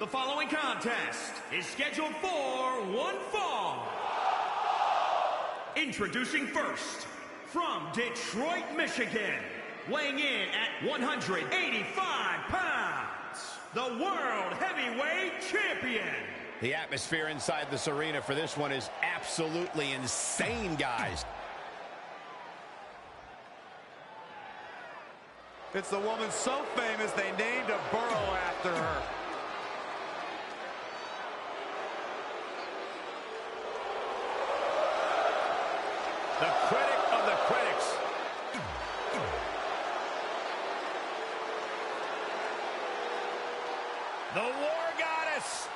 The following contest is scheduled for one fall. Introducing first, from Detroit, Michigan, weighing in at 185 pounds, the World Heavyweight Champion. The atmosphere inside this arena for this one is absolutely insane, guys. It's the woman so famous they named a borough after her. The critic of the critics. The War Goddess.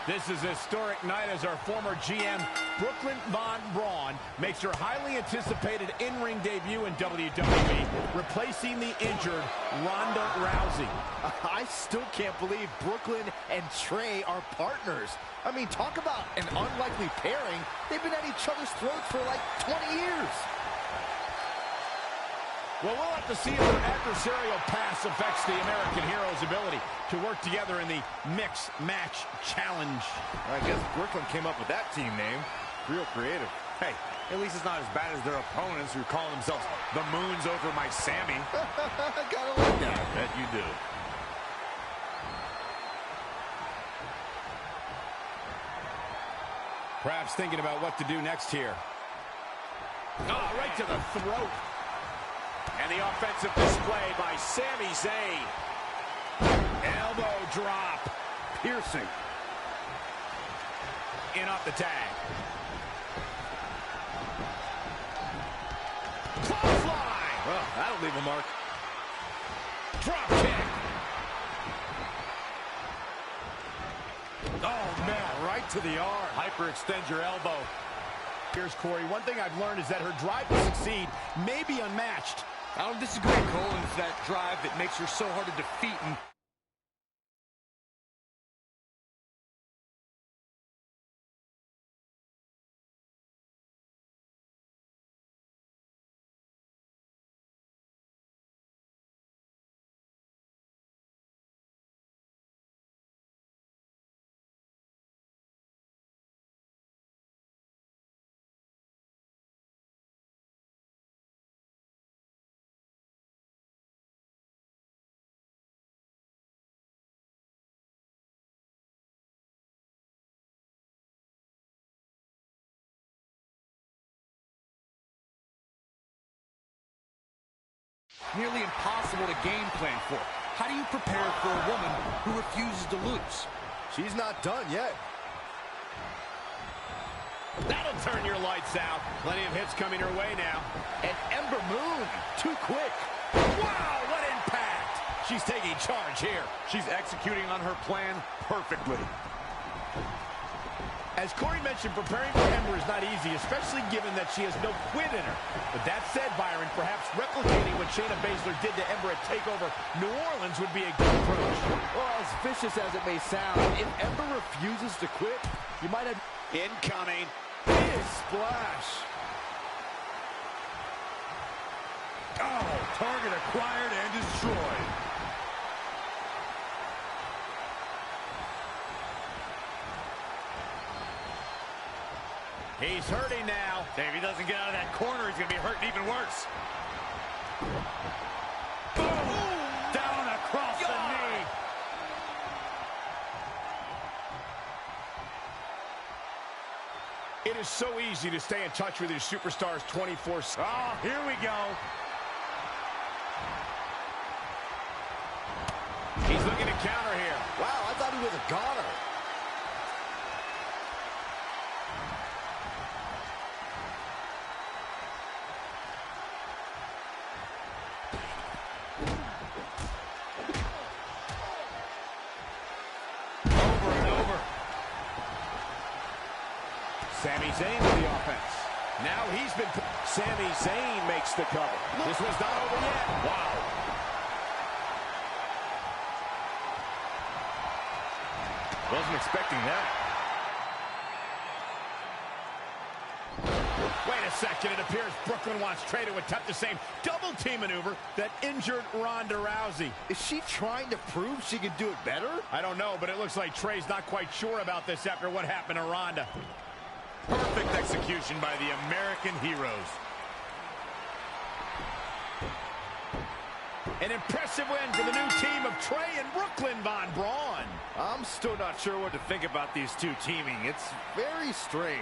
This is a historic night as our former GM, Brooklyn Von Braun, makes her highly anticipated in-ring debut in WWE, replacing the injured Ronda Rousey. I still can't believe Brooklyn and Trey are partners. I mean, talk about an unlikely pairing. They've been at each other's throats for like 20 years. Well, we'll have to see if their adversarial pass affects the American Hero's ability to work together in the Mixed Match Challenge. I guess Brooklyn came up with that team name. Real creative. Hey, at least it's not as bad as their opponents who call themselves the Moons over my Sammy. Gotta like that. I bet you do. Perhaps thinking about what to do next here. Oh, right to the throat. And the offensive display by Sami Zayn. Elbow drop. Piercing. In off the tag. Clothesline. Well, that'll leave a mark. Drop kick. Oh, man, right to the arm. Hyperextend your elbow. Here's Corey. One thing I've learned is that her drive to succeed may be unmatched. I don't disagree, Cole. It's that drive that makes her so hard to defeat. And nearly impossible to game plan for. How do you prepare for a woman who refuses to lose? She's not done yet. That'll turn your lights out. Plenty of hits coming her way now. And Ember Moon, too quick. Wow, what impact! She's taking charge here. She's executing on her plan perfectly. As Corey mentioned, preparing for Ember is not easy, especially given that she has no quit in her. But that said, Byron, perhaps replicating what Shayna Baszler did to Ember at TakeOver New Orleans would be a good approach. Well, as vicious as it may sound, if Ember refuses to quit, you might have... Incoming. Big splash. Oh, target acquired and destroyed. He's hurting now. If he doesn't get out of that corner, he's going to be hurting even worse. Boom! Down across the knee. It is so easy to stay in touch with your superstars 24/7. Oh, here we go. He's looking to counter here. Wow, I thought he was a goner. Sami Zayn with the offense. Now he's been... Sami Zayn makes the cover. This one's not over yet. Wow. Wasn't expecting that. Wait a second. It appears Brooklyn wants Trey to attempt the same double team maneuver that injured Ronda Rousey. Is she trying to prove she can do it better? I don't know, but it looks like Trey's not quite sure about this after what happened to Ronda. Perfect execution by the American heroes. An impressive win for the new team of Trey and Brooklyn Von Braun. I'm still not sure what to think about these two teaming. It's very strange.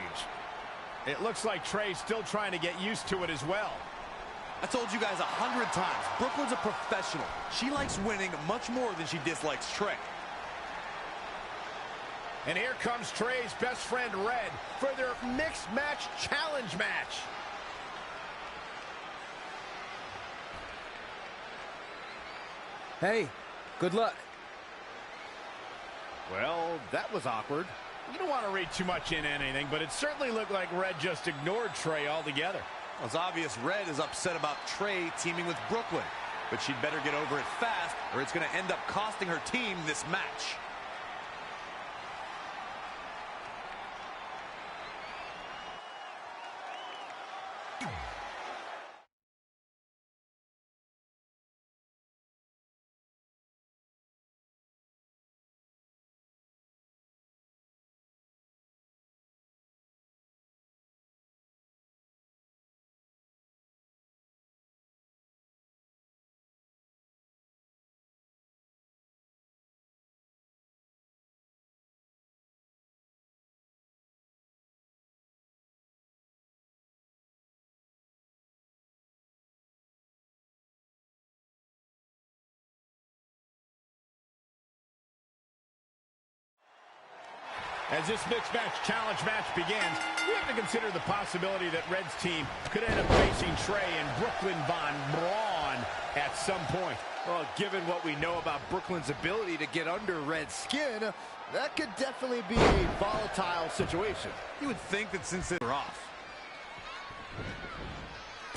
It looks like Trey's still trying to get used to it as well. I told you guys 100 times, Brooklyn's a professional. She likes winning much more than she dislikes Trey. And here comes Trey's best friend, Red, for their mixed match challenge match. Hey, good luck. Well, that was awkward. You don't want to read too much into anything, but it certainly looked like Red just ignored Trey altogether. Well, it's obvious Red is upset about Trey teaming with Brooklyn, but she'd better get over it fast or it's going to end up costing her team this match. As this mixed match challenge match begins, we have to consider the possibility that Red's team could end up facing Trey and Brooklyn Von Braun at some point. Well, given what we know about Brooklyn's ability to get under Red's skin, that could definitely be a volatile situation. You would think that since they're off.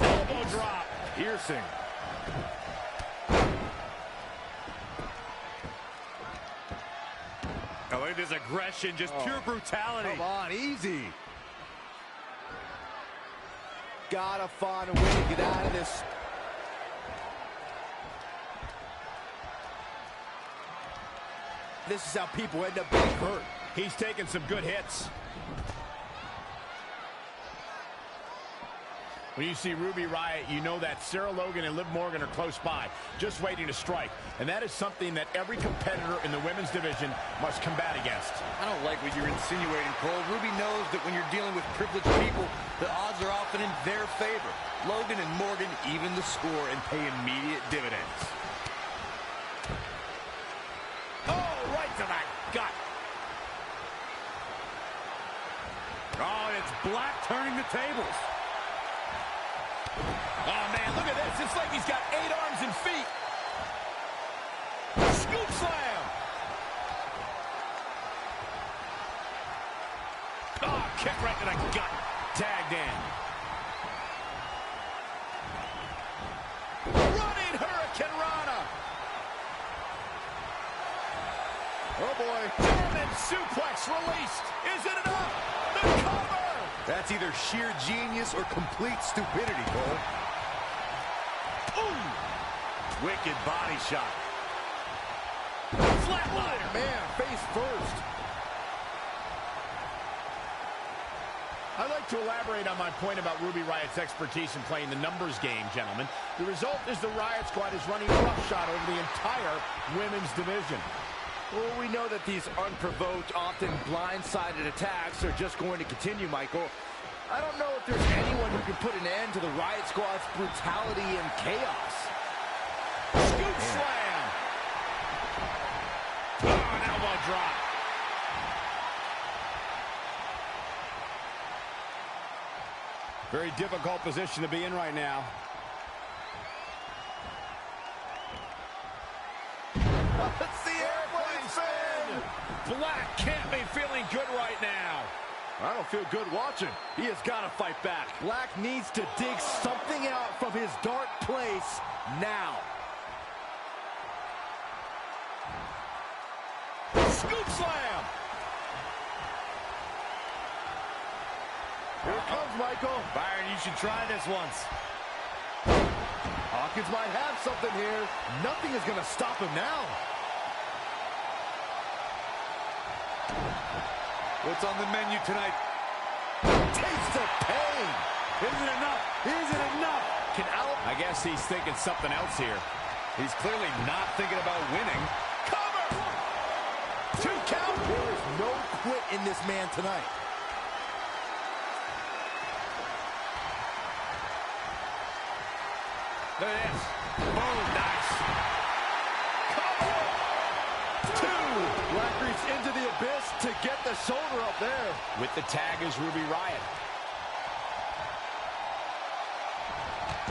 Elbow drop. Piercing. Oh, look at this aggression, just pure brutality. Come on, easy. Gotta find a way to get out of this. This is how people end up getting hurt. He's taking some good hits. When you see Ruby Riott, you know that Sarah Logan and Liv Morgan are close by, just waiting to strike. And that is something that every competitor in the women's division must combat against. I don't like what you're insinuating, Cole. Ruby knows that when you're dealing with privileged people, the odds are often in their favor. Logan and Morgan even the score and pay immediate dividends. Oh, right to the gut. Oh, it's Black turning the tables. Oh, man, look at this. It's like he's got 8 arms and feet. Scoop slam. Oh, kick right to the gut. Tagged in. Running Hurricane Rana. Oh, boy. German suplex released. Is it enough? The cover. That's either sheer genius or complete stupidity, Cole. Ooh. Wicked body shot. Flatliner. Man, face first. I'd like to elaborate on my point about Ruby Riott's expertise in playing the numbers game, gentlemen. The result is the Riott squad is running roughshod over the entire women's division. Well, we know that these unprovoked, often blindsided attacks are just going to continue, Michael. I don't know if there's anyone who can put an end to the Riott squad's brutality and chaos. Scoop slam. Oh, an elbow drop. Very difficult position to be in right now. Let's see airplane spin! Black can't be feeling good right now. I don't feel good watching. He has got to fight back. Black needs to dig something out from his dark place now. Scoop slam. Here it comes, Michael. Byron, you should try this once. Hawkins might have something here. Nothing is going to stop him now. What's on the menu tonight? Taste of pain. Isn't enough? Isn't enough? Can Al... I guess he's thinking something else here. He's clearly not thinking about winning. Cover! 2 count. There is no quit in this man tonight. Look at this. Boom, nice. Cover! 2. Black reach into the abyss to get the shoulder up there. With the tag is Ruby Riott.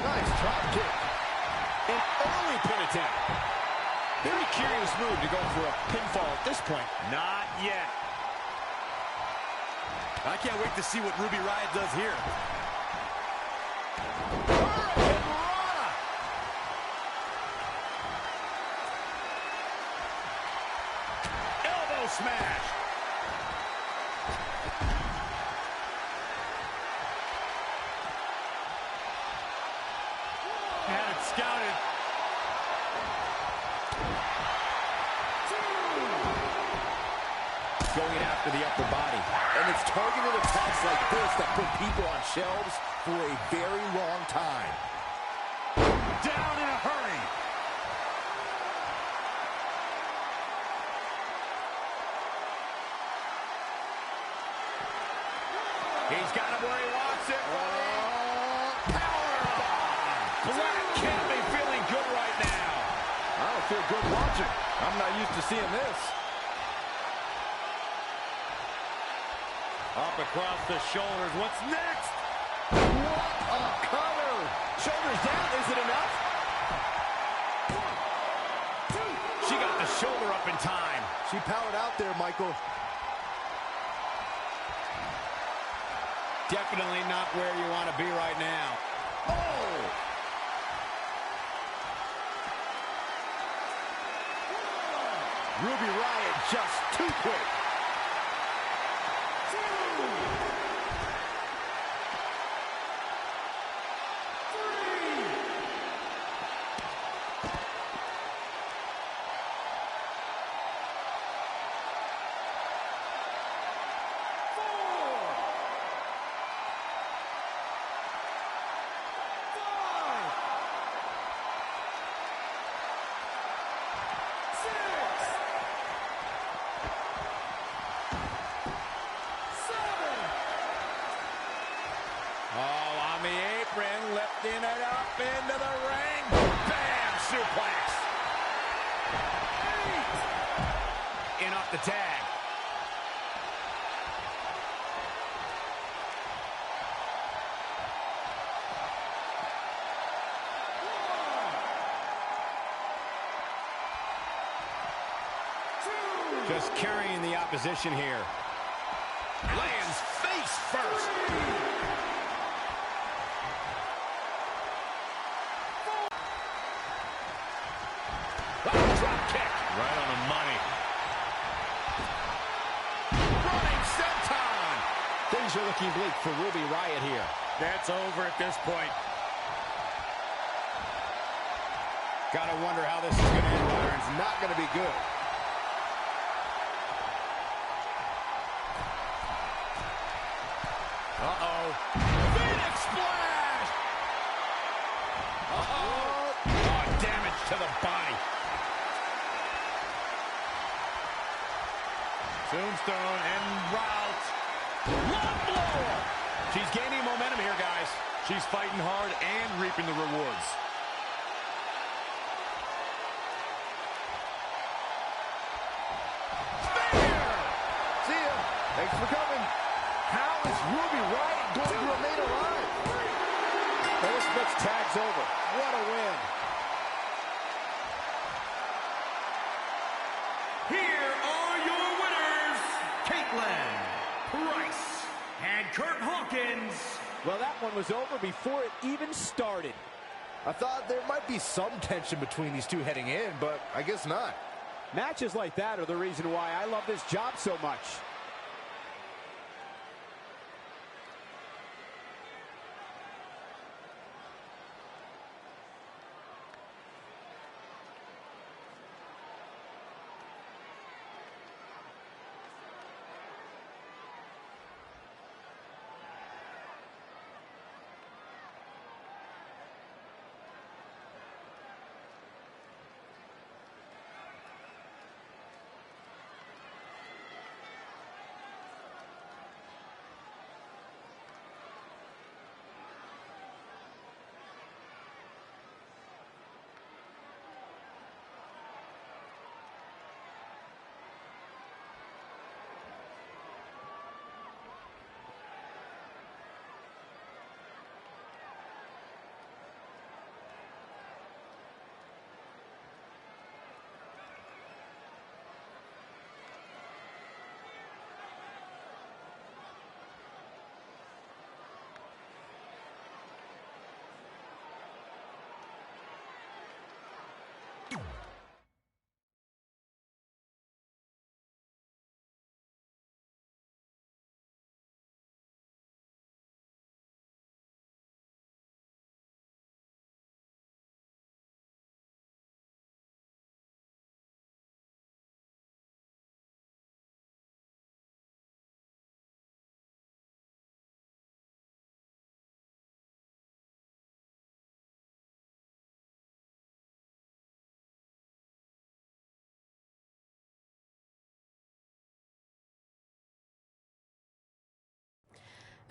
Nice drop kick. An early pin attempt. Very curious move to go for a pinfall at this point. Not yet. I can't wait to see what Ruby Riott does here. Elbow smash. Had it scouted. Going after the upper body. And it's targeted attacks like this that put people on shelves for a very long time. Down in a hurry. He's got him where he wants it. Powerbomb! Black can't be feeling good right now. I don't feel good watching. I'm not used to seeing this. Up across the shoulders. What's next? What a cover! Shoulders down. Is it enough? 1, 2. She got the shoulder up in time. She powered out there, Michael. Definitely not where you want to be right now. Oh! Ruby Riott just too quick. 2, Lifting it up into the ring. Bam! Suplex. 8. In off the tag. Just carrying the opposition here. Lands face first. Drop kick. Right on the money. Running senton. Things are looking bleak for Ruby Riott here. That's over at this point. Gotta wonder how this is going to end, Byron. It's not going to be good. Uh-oh. Phoenix splash! Uh-oh. Oh, damage to the body. Tombstone en route. Love blow! She's gaining momentum here, guys. She's fighting hard and reaping the rewards. See ya. Thanks for coming. How is Ruby Riott going to remain alive? And this next tag's over. What a win. Here are your winners, Caitlin, Price, and Kurt Hawkins. Well, that one was over before it even started. I thought there might be some tension between these two heading in, but I guess not. Matches like that are the reason why I love this job so much.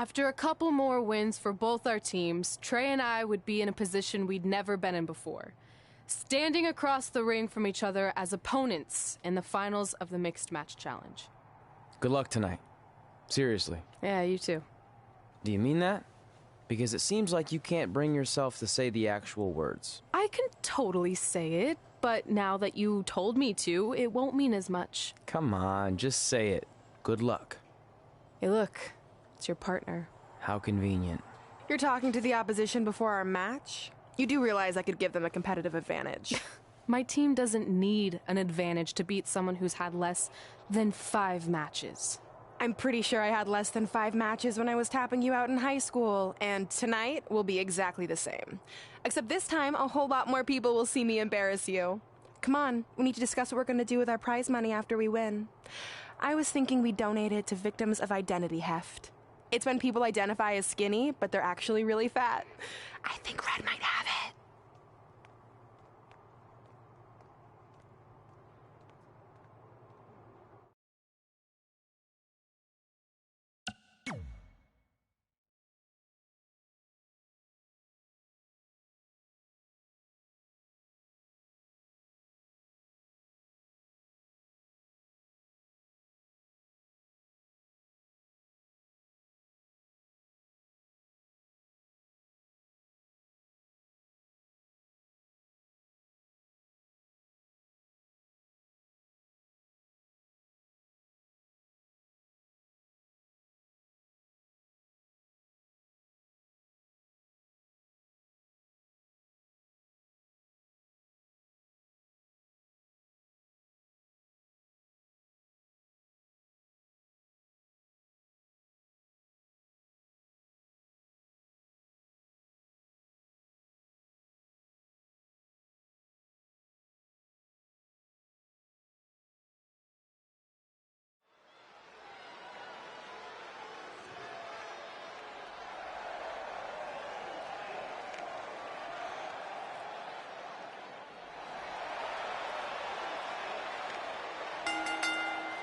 After a couple more wins for both our teams, Trey and I would be in a position we'd never been in before. Standing across the ring from each other as opponents in the finals of the Mixed Match Challenge. Good luck tonight. Seriously. Yeah, you too. Do you mean that? Because it seems like you can't bring yourself to say the actual words. I can totally say it, but now that you told me to, it won't mean as much. Come on, just say it. Good luck. Hey, look. It's your partner. How convenient. You're talking to the opposition before our match? You do realize I could give them a competitive advantage. My team doesn't need an advantage to beat someone who's had less than 5 matches. I'm pretty sure I had less than 5 matches when I was tapping you out in high school, and tonight will be exactly the same. Except this time, a whole lot more people will see me embarrass you. Come on, we need to discuss what we're going to do with our prize money after we win. I was thinking we donate it to victims of identity heft. It's when people identify as skinny, but they're actually really fat. I think Red might have it.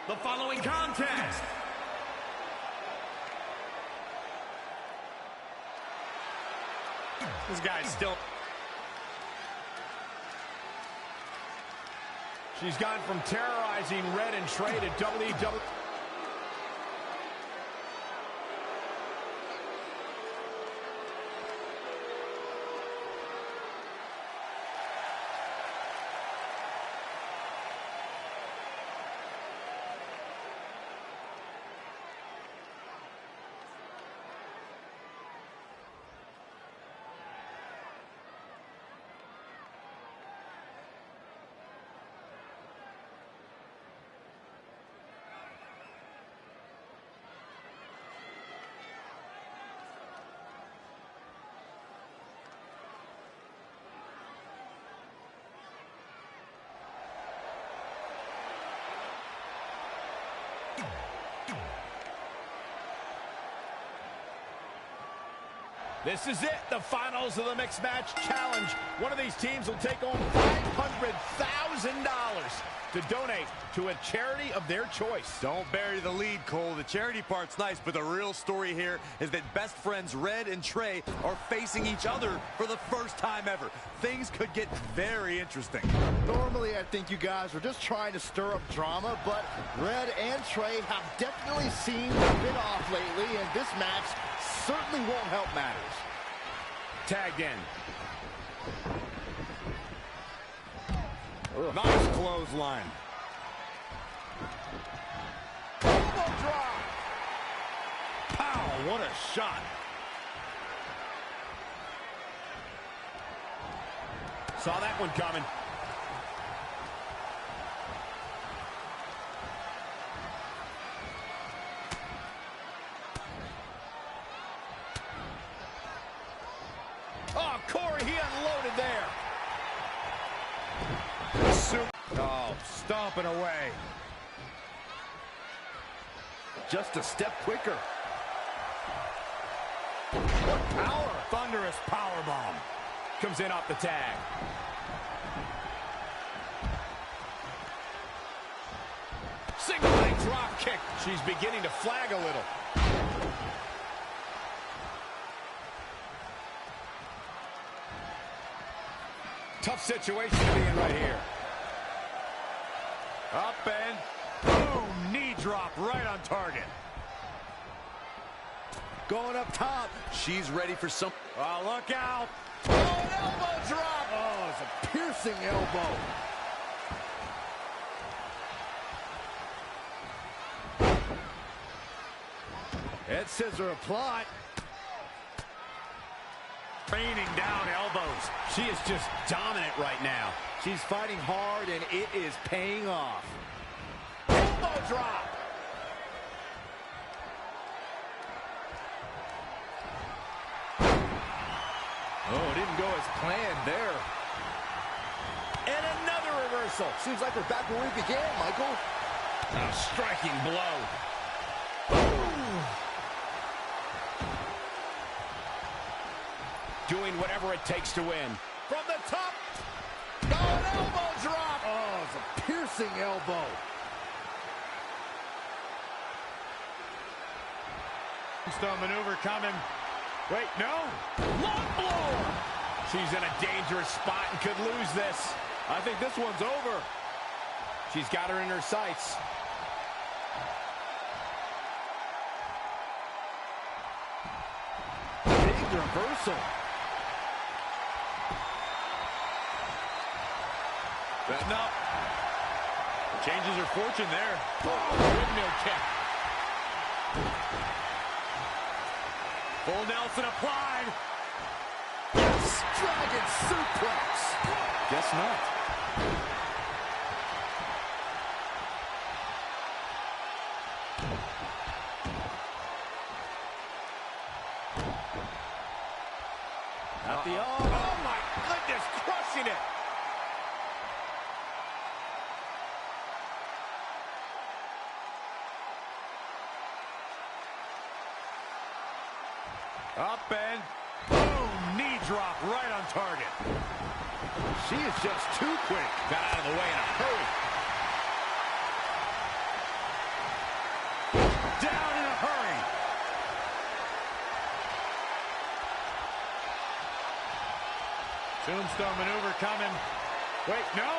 The following contest This guy's still... She's gone from terrorizing Red and Trey to WWE. This is it, the finals of the Mixed Match Challenge. One of these teams will take home $500,000 to donate to a charity of their choice. Don't bury the lead, Cole. The charity part's nice, but the real story here is that best friends Red and Trey are facing each other for the first time ever. Things could get very interesting. Normally, I think you guys are just trying to stir up drama, but Red and Trey have definitely seemed a bit off lately, and this match certainly won't help matters. Tagged in. Nice clothesline. Elbow drop. Pow, what a shot. Saw that one coming. Oh, Corey, he unloaded there. Oh, stomping away. Just a step quicker. What power! Thunderous power bomb. Comes in off the tag. Single leg drop kick. She's beginning to flag a little. Tough situation to be in right here. Up and boom, knee drop right on target. Going up top. She's ready for some. Oh, look out. Oh, an elbow drop. Oh, it's a piercing elbow. Head scissor applied. Raining down elbows. She is just dominant right now. She's fighting hard, and it is paying off. Elbow drop. Oh, it didn't go as planned there. And another reversal. Seems like we're back where we began, Michael. A striking blow. Doing whatever it takes to win. From the top. Oh, an elbow drop. Oh, it's a piercing elbow. Stone maneuver coming. Wait, no. Long blow. She's in a dangerous spot and could lose this. I think this one's over. She's got her in her sights. Big reversal. Betting up. Changes her fortune there. Windmill kick. Full Nelson applied. Yes, dragon suplex. Guess not. At the arm. Oh, my goodness, crushing it. Up and boom, knee drop right on target. She is just too quick. Got out of the way in a hurry. Down in a hurry. Tombstone maneuver coming. Wait, no.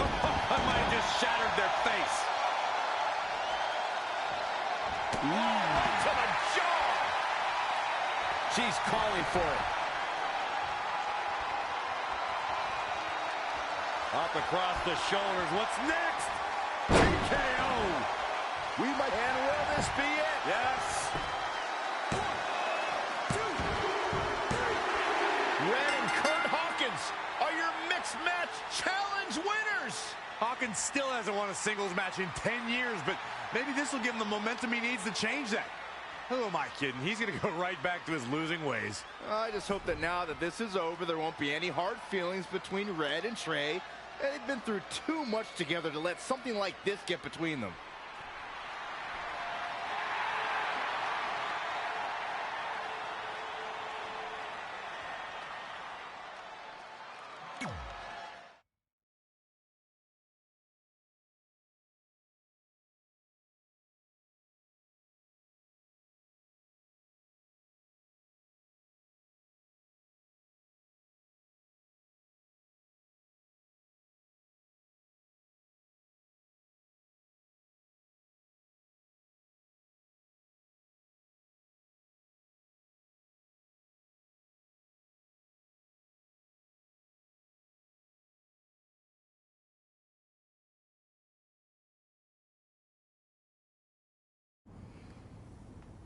Oh, I might have just shattered their face. To the jaw. She's calling for it. Up across the shoulders. What's next? TKO. We might. And will this be it? Yes. Red and Kurt Hawkins are your mixed match challenge winners. Hawkins still hasn't won a singles match in 10 years, but maybe this will give him the momentum he needs to change that. Who am I kidding? He's going to go right back to his losing ways. I just hope that now that this is over, there won't be any hard feelings between Red and Trey. They've been through too much together to let something like this get between them.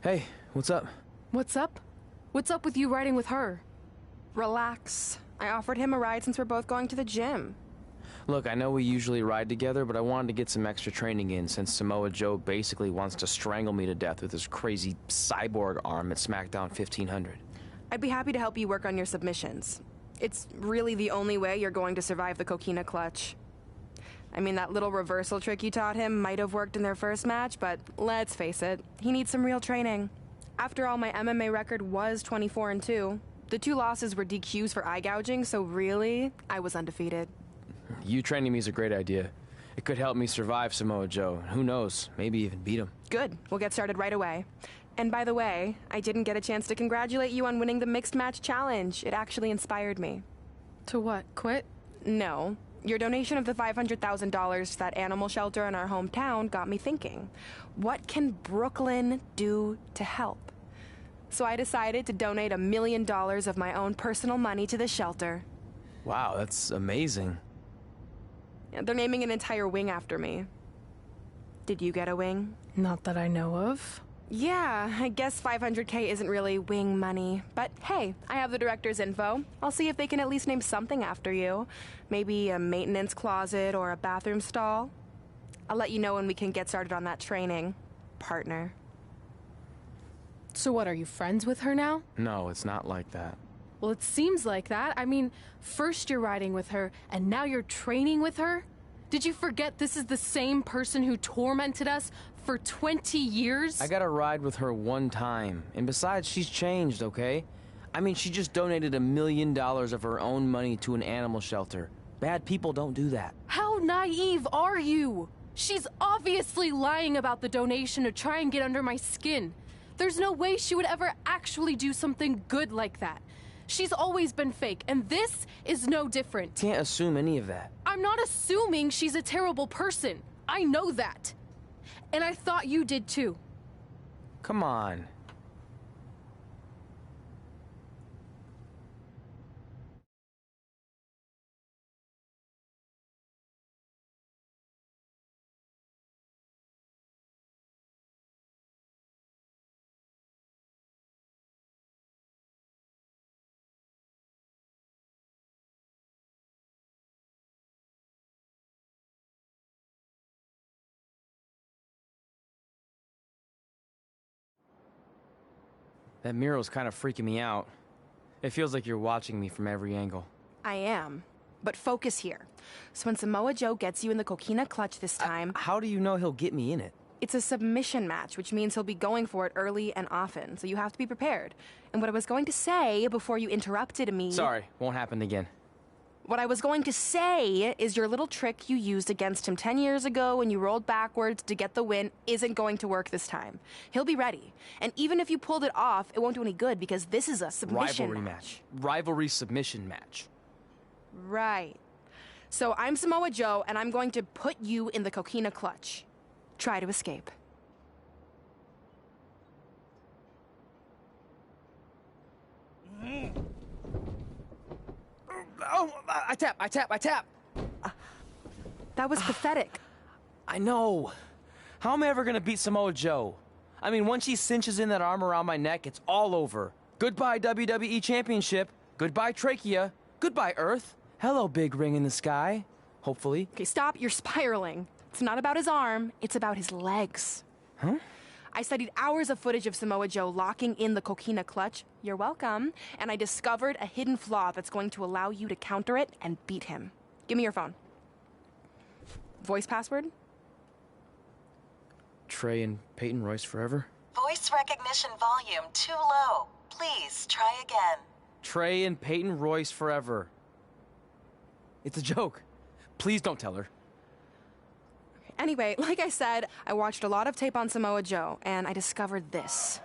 Hey, what's up? What's up? What's up with you riding with her? Relax. I offered him a ride since we're both going to the gym. Look, I know we usually ride together, but I wanted to get some extra training in since Samoa Joe basically wants to strangle me to death with his crazy cyborg arm at SmackDown 1500. I'd be happy to help you work on your submissions. It's really the only way you're going to survive the coquina clutch. I mean, that little reversal trick you taught him might have worked in their first match, but let's face it, he needs some real training. After all, my MMA record was 24-2. The 2 losses were DQs for eye gouging, so really, I was undefeated. You training me is a great idea. It could help me survive Samoa Joe. Who knows, maybe even beat him. Good. We'll get started right away. And by the way, I didn't get a chance to congratulate you on winning the Mixed Match Challenge. It actually inspired me. To what? Quit? No. Your donation of the $500,000 to that animal shelter in our hometown got me thinking. What can Brooklyn do to help? So I decided to donate $1 million of my own personal money to the shelter. Wow, that's amazing. They're naming an entire wing after me. Did you get a wing? Not that I know of. Yeah, I guess $500K isn't really wing money. But hey, I have the director's info. I'll see if they can at least name something after you. Maybe a maintenance closet or a bathroom stall. I'll let you know when we can get started on that training, partner. So what, are you friends with her now? No, it's not like that. Well, it seems like that. I mean, first you're riding with her, and now you're training with her? Did you forget this is the same person who tormented us for 20 years? I got to ride with her one time. And besides, she's changed, okay? I mean, she just donated $1 million of her own money to an animal shelter. Bad people don't do that. How naive are you? She's obviously lying about the donation to try and get under my skin. There's no way she would ever actually do something good like that. She's always been fake, and this is no different. Can't assume any of that. I'm not assuming she's a terrible person. I know that. And I thought you did too. Come on. That mural's kind of freaking me out. It feels like you're watching me from every angle. I am. But focus here. So when Samoa Joe gets you in the coquina clutch this time... How do you know he'll get me in it? It's a submission match, which means he'll be going for it early and often, so you have to be prepared. And what I was going to say before you interrupted me... Sorry, won't happen again. What I was going to say is your little trick you used against him 10 years ago when you rolled backwards to get the win isn't going to work this time. He'll be ready. And even if you pulled it off, it won't do any good because this is a submission Rivalry match. Rivalry submission match. Right. So I'm Samoa Joe, and I'm going to put you in the coquina clutch. Try to escape. Oh, I tap. That was pathetic. I know. How am I ever gonna beat Samoa Joe? I mean, once she cinches in that arm around my neck, it's all over. Goodbye, WWE Championship. Goodbye, Trachea. Goodbye, Earth. Hello, big ring in the sky. Hopefully. Okay, stop. You're spiraling. It's not about his arm. It's about his legs. Huh? I studied hours of footage of Samoa Joe locking in the coquina clutch. You're welcome. And I discovered a hidden flaw that's going to allow you to counter it and beat him. Give me your phone. Voice password? Trey and Peyton Royce forever? Voice recognition volume too low. Please try again. Trey and Peyton Royce forever. It's a joke. Please don't tell her. Anyway, like I said, I watched a lot of tape on Samoa Joe, and I discovered this.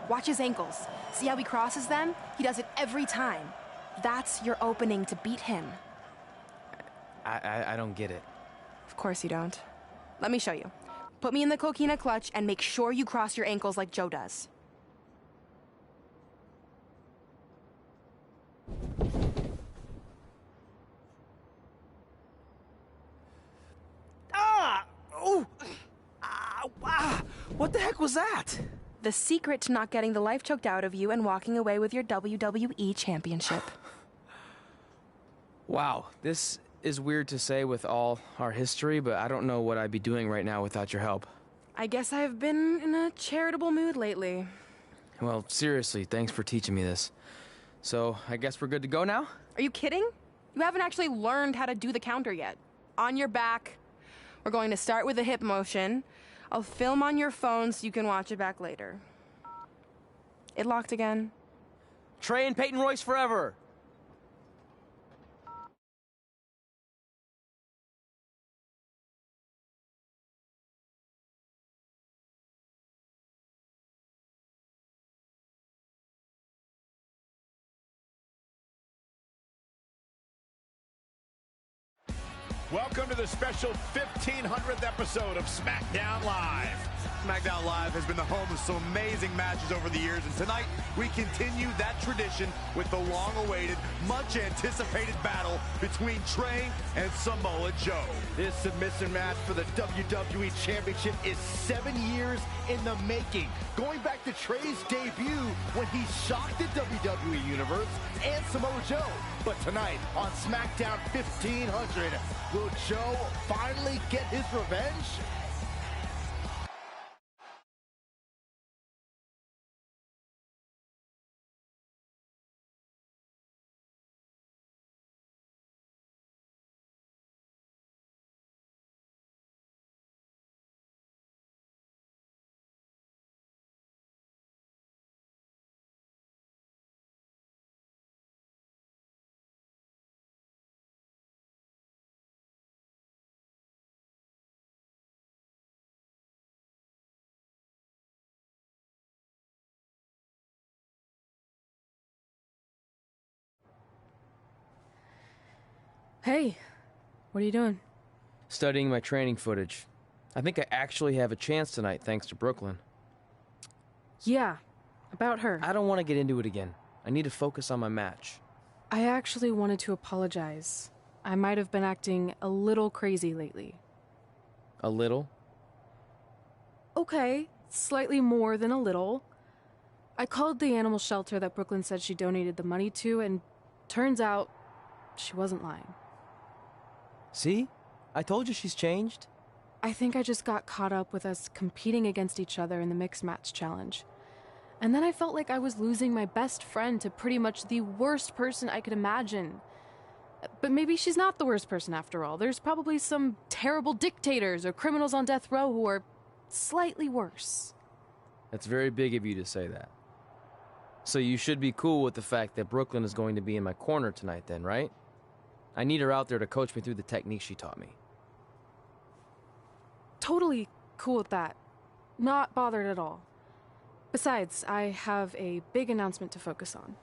Watch his ankles. See how he crosses them? He does it every time. That's your opening to beat him. I don't get it. Of course you don't. Let me show you. Put me in the coquina clutch and make sure you cross your ankles like Joe does. What the heck was that? The secret to not getting the life choked out of you and walking away with your WWE championship. Wow, this is weird to say with all our history, but I don't know what I'd be doing right now without your help. I guess I've been in a charitable mood lately. Well, seriously, thanks for teaching me this. So, I guess we're good to go now? Are you kidding? You haven't actually learned how to do the counter yet. On your back. We're going to start with a hip motion. I'll film on your phone so you can watch it back later. It locked again. Trey and Peyton Royce forever! Welcome to the special 1500th episode of SmackDown Live. SmackDown Live has been the home of some amazing matches over the years, and tonight we continue that tradition with the long-awaited, much-anticipated battle between Trey and Samoa Joe. This submission match for the WWE Championship is 7 years in the making, going back to Trey's debut when he shocked the WWE Universe and Samoa Joe. But tonight on SmackDown 1500, will Joe finally get his revenge? Hey, what are you doing? Studying my training footage. I think I actually have a chance tonight thanks to Brooklyn. Yeah, about her. I don't want to get into it again. I need to focus on my match. I actually wanted to apologize. I might have been acting a little crazy lately. A little? Okay, slightly more than a little. I called the animal shelter that Brooklyn said she donated the money to, and turns out she wasn't lying. See? I told you she's changed. I think I just got caught up with us competing against each other in the mixed match challenge. And then I felt like I was losing my best friend to pretty much the worst person I could imagine. But maybe she's not the worst person after all. There's probably some terrible dictators or criminals on death row who are slightly worse. That's very big of you to say that. So you should be cool with the fact that Brooklyn is going to be in my corner tonight then, right? I need her out there to coach me through the technique she taught me. Totally cool with that. Not bothered at all. Besides, I have a big announcement to focus on.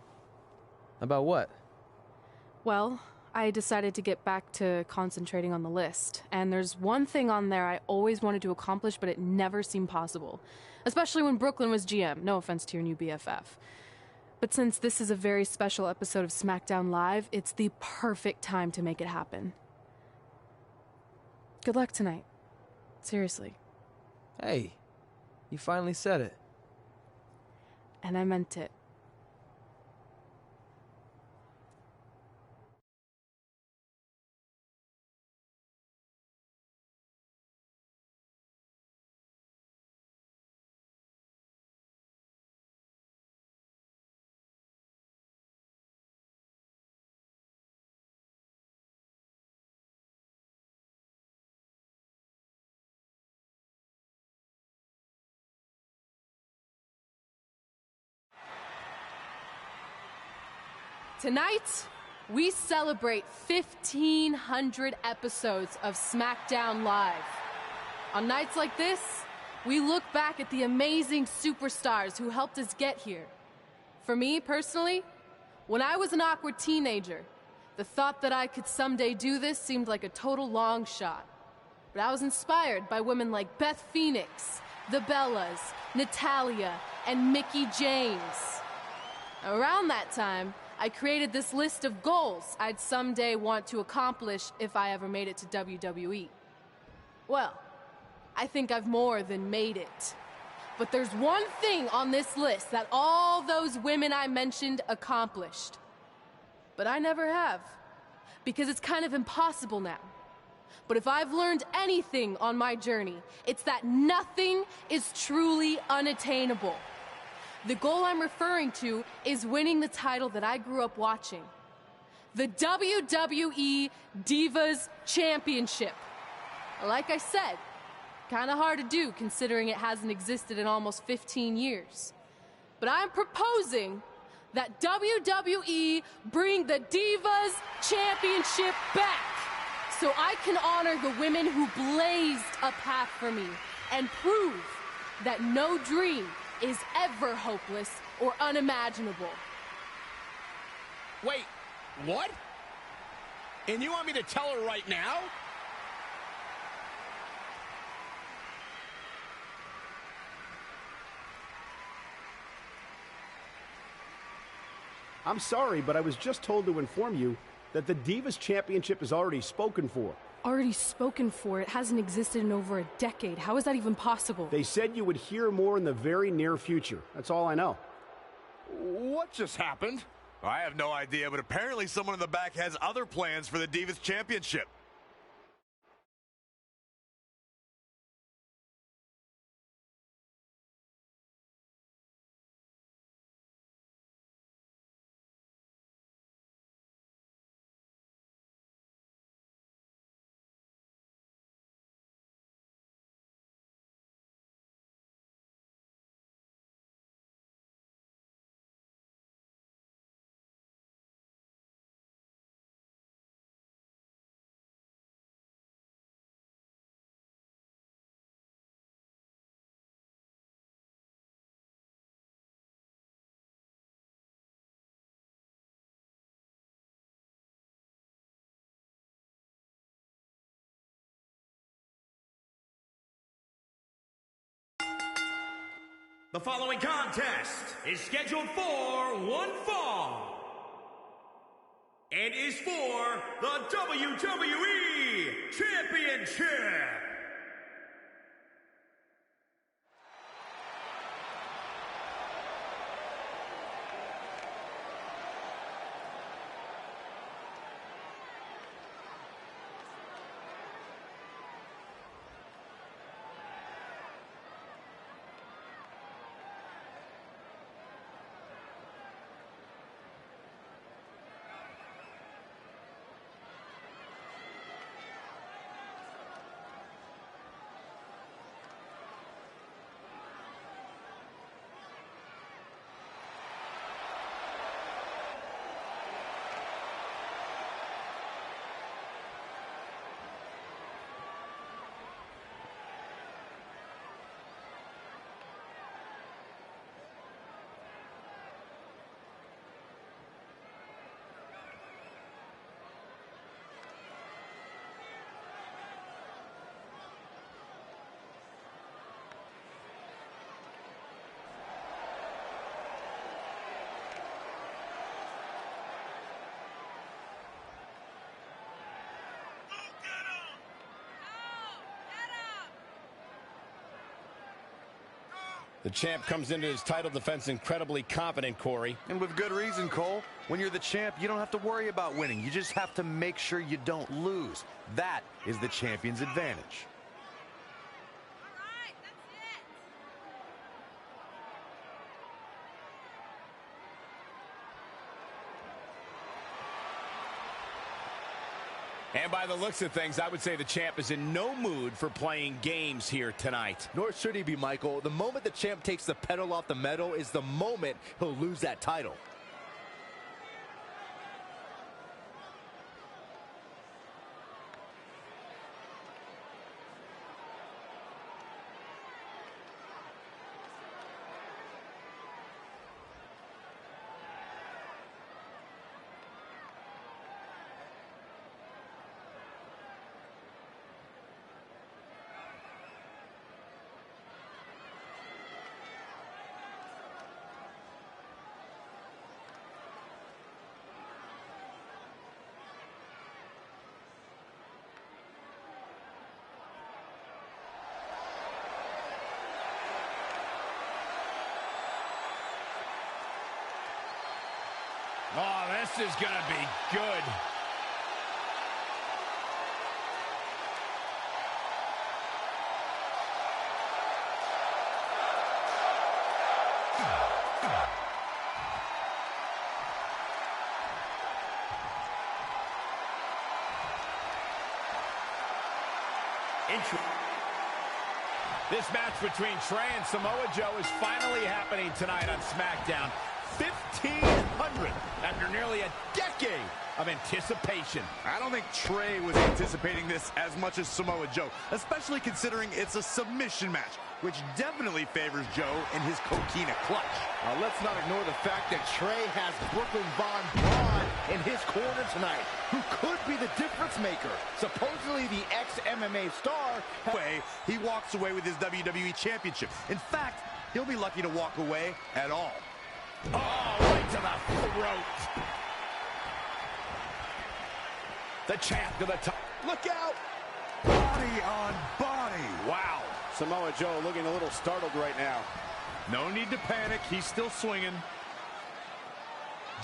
About what? Well, I decided to get back to concentrating on the list, and there's one thing on there I always wanted to accomplish, but it never seemed possible. Especially when Brooklyn was GM. No offense to your new BFF. But since this is a very special episode of SmackDown Live, it's the perfect time to make it happen. Good luck tonight. Seriously. Hey, you finally said it. And I meant it. Tonight, we celebrate 1,500 episodes of SmackDown Live. On nights like this, we look back at the amazing superstars who helped us get here. For me, personally, when I was an awkward teenager, the thought that I could someday do this seemed like a total long shot. But I was inspired by women like Beth Phoenix, the Bellas, Natalia, and Mickie James. Around that time, I created this list of goals I'd someday want to accomplish if I ever made it to WWE. Well, I think I've more than made it. But there's one thing on this list that all those women I mentioned accomplished. But I never have, because it's kind of impossible now. But if I've learned anything on my journey, it's that nothing is truly unattainable. The goal I'm referring to is winning the title that I grew up watching. The WWE Divas Championship. Like I said, kind of hard to do considering it hasn't existed in almost 15 years. But I'm proposing that WWE bring the Divas Championship back so I can honor the women who blazed a path for me and prove that no dream is ever hopeless or unimaginable. Wait, what? And you want me to tell her right now? I'm sorry, but I was just told to inform you that the Divas Championship is already spoken for. Already spoken for? It hasn't existed in over a decade. How is that even possible? They said you would hear more in the very near future. That's all I know. What just happened? I have no idea, but apparently someone in the back has other plans for the Divas Championship. The following contest is scheduled for one fall and is for the WWE Championship. The champ comes into his title defense incredibly confident, Corey. And with good reason, Cole. When you're the champ, you don't have to worry about winning. You just have to make sure you don't lose. That is the champion's advantage. And by the looks of things, I would say the champ is in no mood for playing games here tonight. Nor should he be, Michael. The moment the champ takes the pedal off the metal is the moment he'll lose that title. Oh, this is going to be good. This match between Trey and Samoa Joe is finally happening tonight on SmackDown. 1,500 after nearly a decade of anticipation. I don't think Trey was anticipating this as much as Samoa Joe, especially considering it's a submission match, which definitely favors Joe in his coquina clutch. Now, let's not ignore the fact that Trey has Brooklyn Von Braun in his corner tonight, who could be the difference maker. Supposedly the ex-MMA star. He walks away with his WWE Championship. In fact, he'll be lucky to walk away at all. Oh, right to the throat. The champ to the top. Look out! Body on body. Wow. Samoa Joe looking a little startled right now. No need to panic. He's still swinging.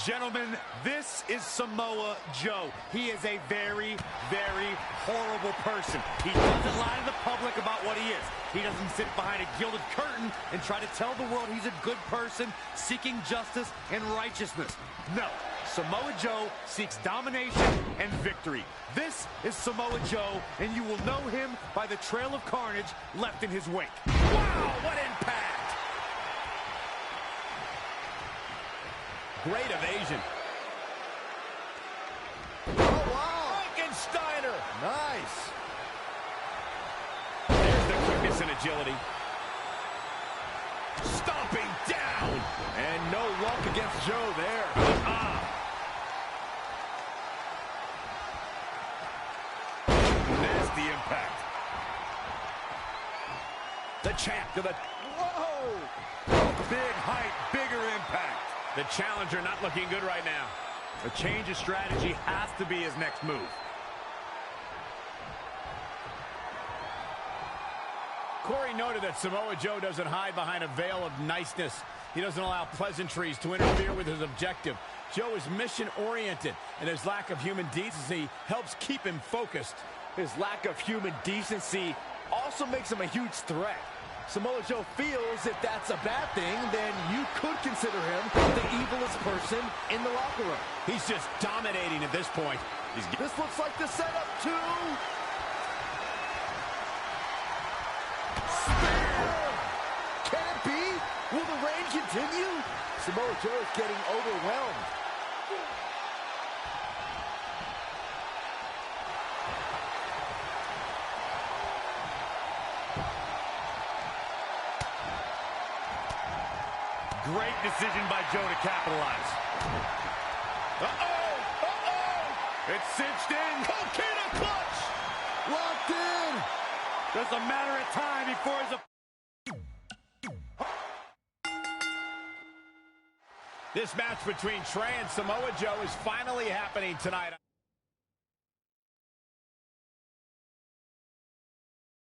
Gentlemen, this is Samoa Joe. He is a very, very horrible person. He doesn't lie to the public about what he is. He doesn't sit behind a gilded curtain and try to tell the world he's a good person seeking justice and righteousness. No, Samoa Joe seeks domination and victory. This is Samoa Joe, and you will know him by the trail of carnage left in his wake. Wow, what impact! Great evasion. Oh, wow. Frankensteiner. Nice. There's the quickness and agility. Stomping down. And no luck against Joe there. Nasty impact. The champ to the... Whoa! Big height, bigger impact. The challenger not looking good right now. A change of strategy has to be his next move. Corey noted that Samoa Joe doesn't hide behind a veil of niceness. He doesn't allow pleasantries to interfere with his objective. Joe is mission-oriented, and his lack of human decency helps keep him focused. His lack of human decency also makes him a huge threat. Samoa Joe feels if that's a bad thing, then you could consider him the evilest person in the locker room. He's just dominating at this point. This looks like the setup to... Spear! Can it be? Will the reign continue? Samoa Joe is getting overwhelmed. Great decision by Joe to capitalize. Uh-oh! Uh-oh! It's cinched in. Coquina clutch! Locked in! Just a matter of time before his... This match between Trey and Samoa Joe is finally happening tonight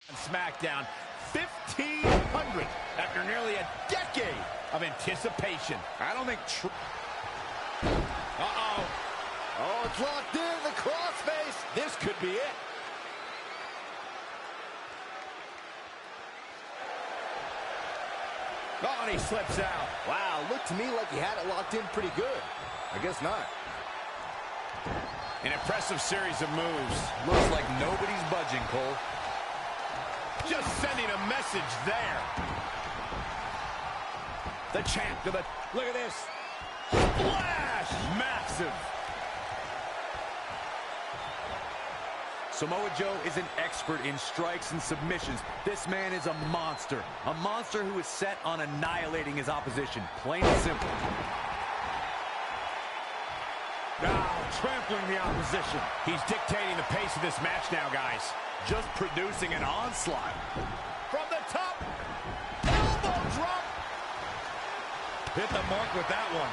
on SmackDown. 1,500 after nearly a decade of anticipation. I don't think... Uh-oh. Oh, it's locked in. The crossface. This could be it. Oh, and he slips out. Wow, looked to me like he had it locked in pretty good. I guess not. An impressive series of moves. Looks like nobody's budging, Cole. Just sending a message there. The champ to the... Look at this. Splash! Massive. Samoa Joe is an expert in strikes and submissions. This man is a monster who is set on annihilating his opposition, plain and simple. Now, trampling the opposition. He's dictating the pace of this match now, guys. Just producing an onslaught. From the top. Elbow drop. Hit the mark with that one.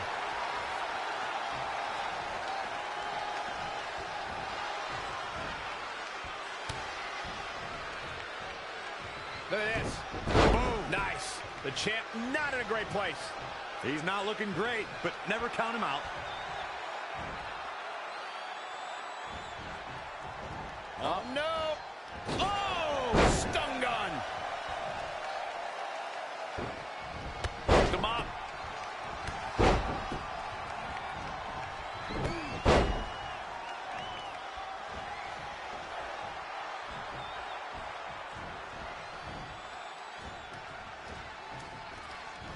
Look at this. Boom. Nice. The champ not in a great place. He's not looking great, but never count him out. Oh, no. Oh, stun gun. Hooked him up.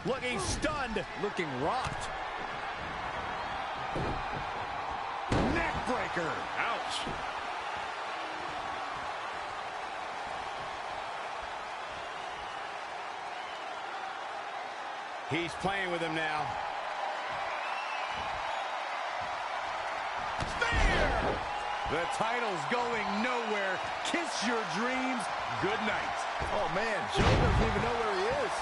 Looking stunned. Looking rocked. Neck breaker. Ouch. He's playing with him now. Spear! The title's going nowhere. Kiss your dreams. Good night. Oh, man, Joe doesn't even know where he is.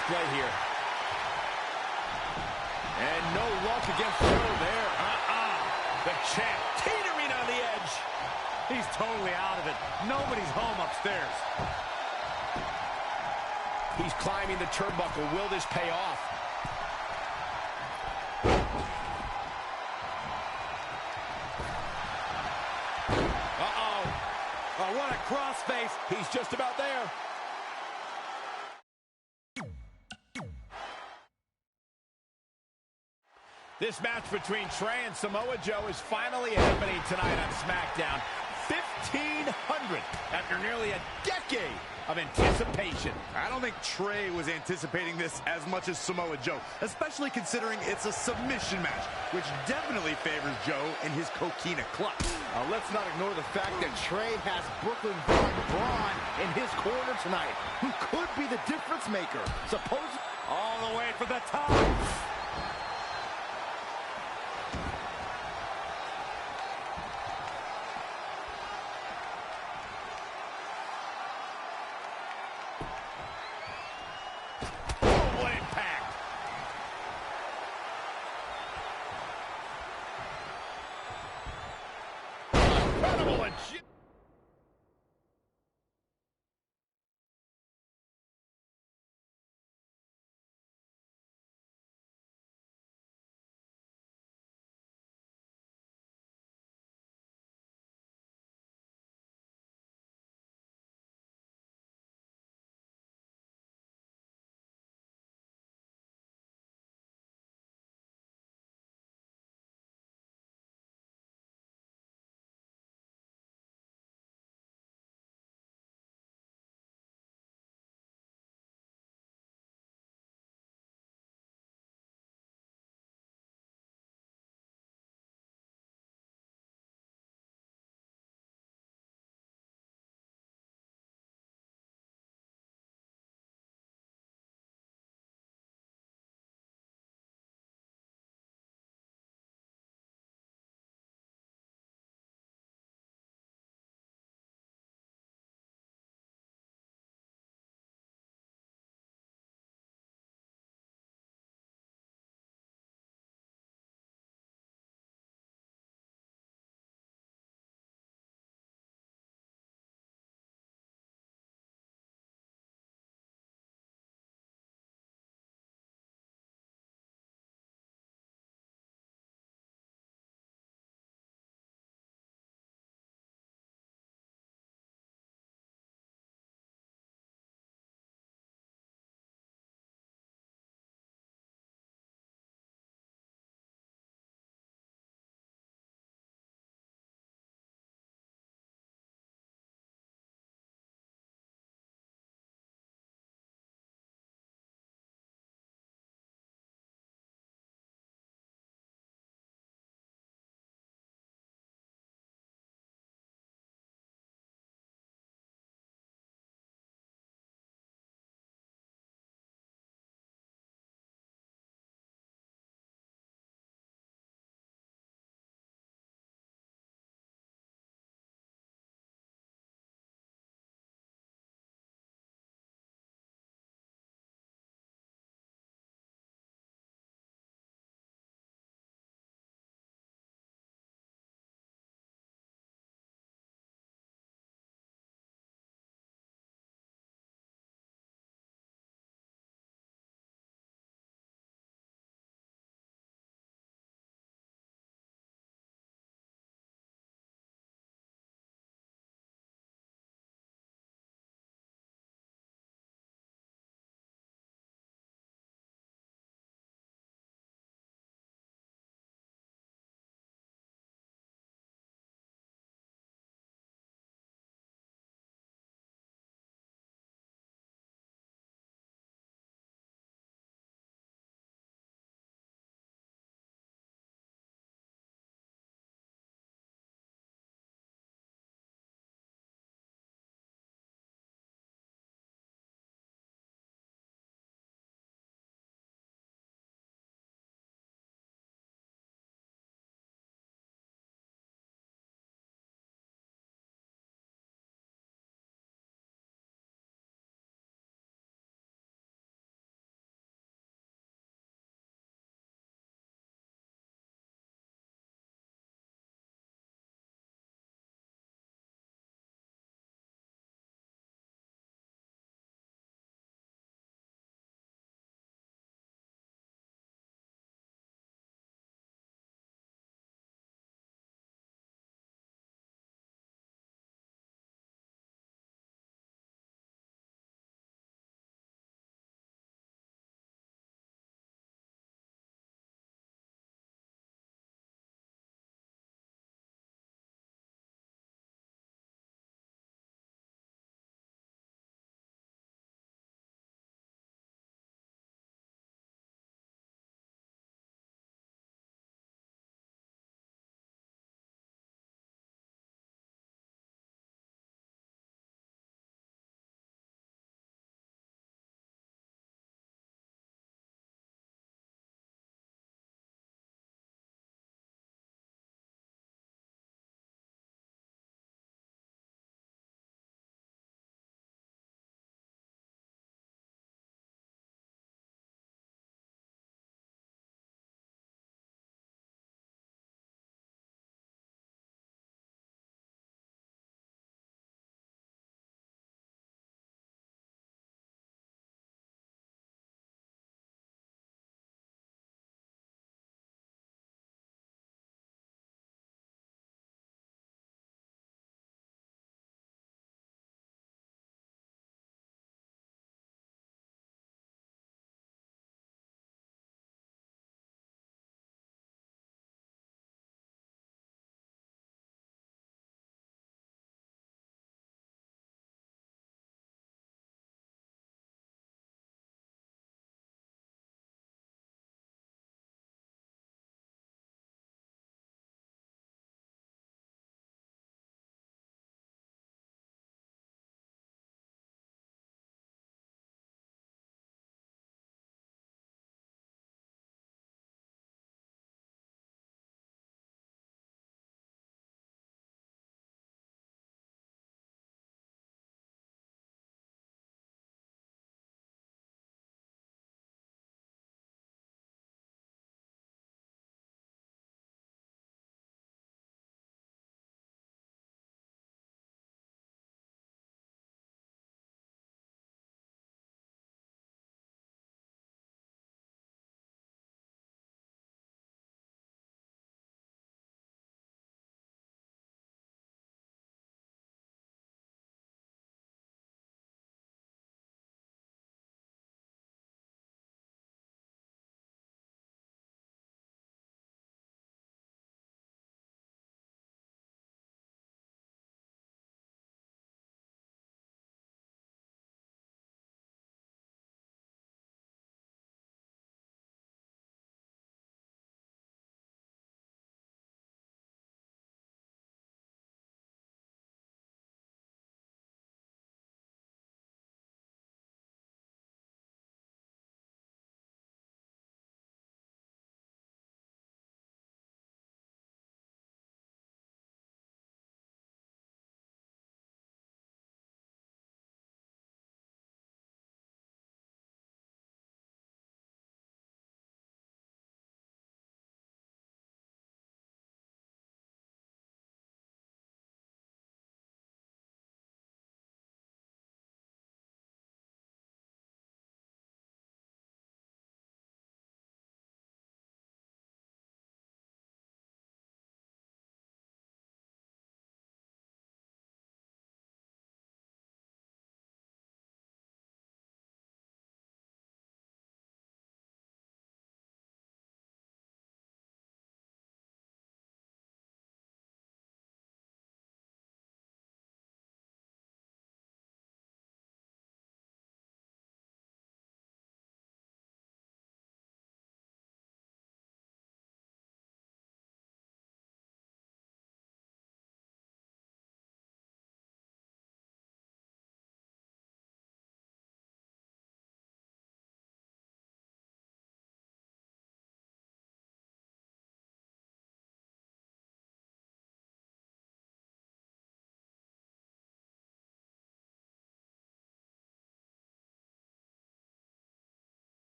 display here. And no luck against Joe there. The champ teetering on the edge. He's totally out of it. Nobody's home upstairs. He's climbing the turnbuckle. Will this pay off? Oh, what a crossface. He's just about there. This match between Trey and Samoa Joe is finally happening tonight on SmackDown. 1,500 after nearly a decade of anticipation. I don't think Trey was anticipating this as much as Samoa Joe, especially considering it's a submission match, which definitely favors Joe and his coquina clutch. Let's not ignore the fact that Trey has Brooklyn Von Braun in his corner tonight, who could be the difference maker. Suppose All the way for the top. Incredible agility.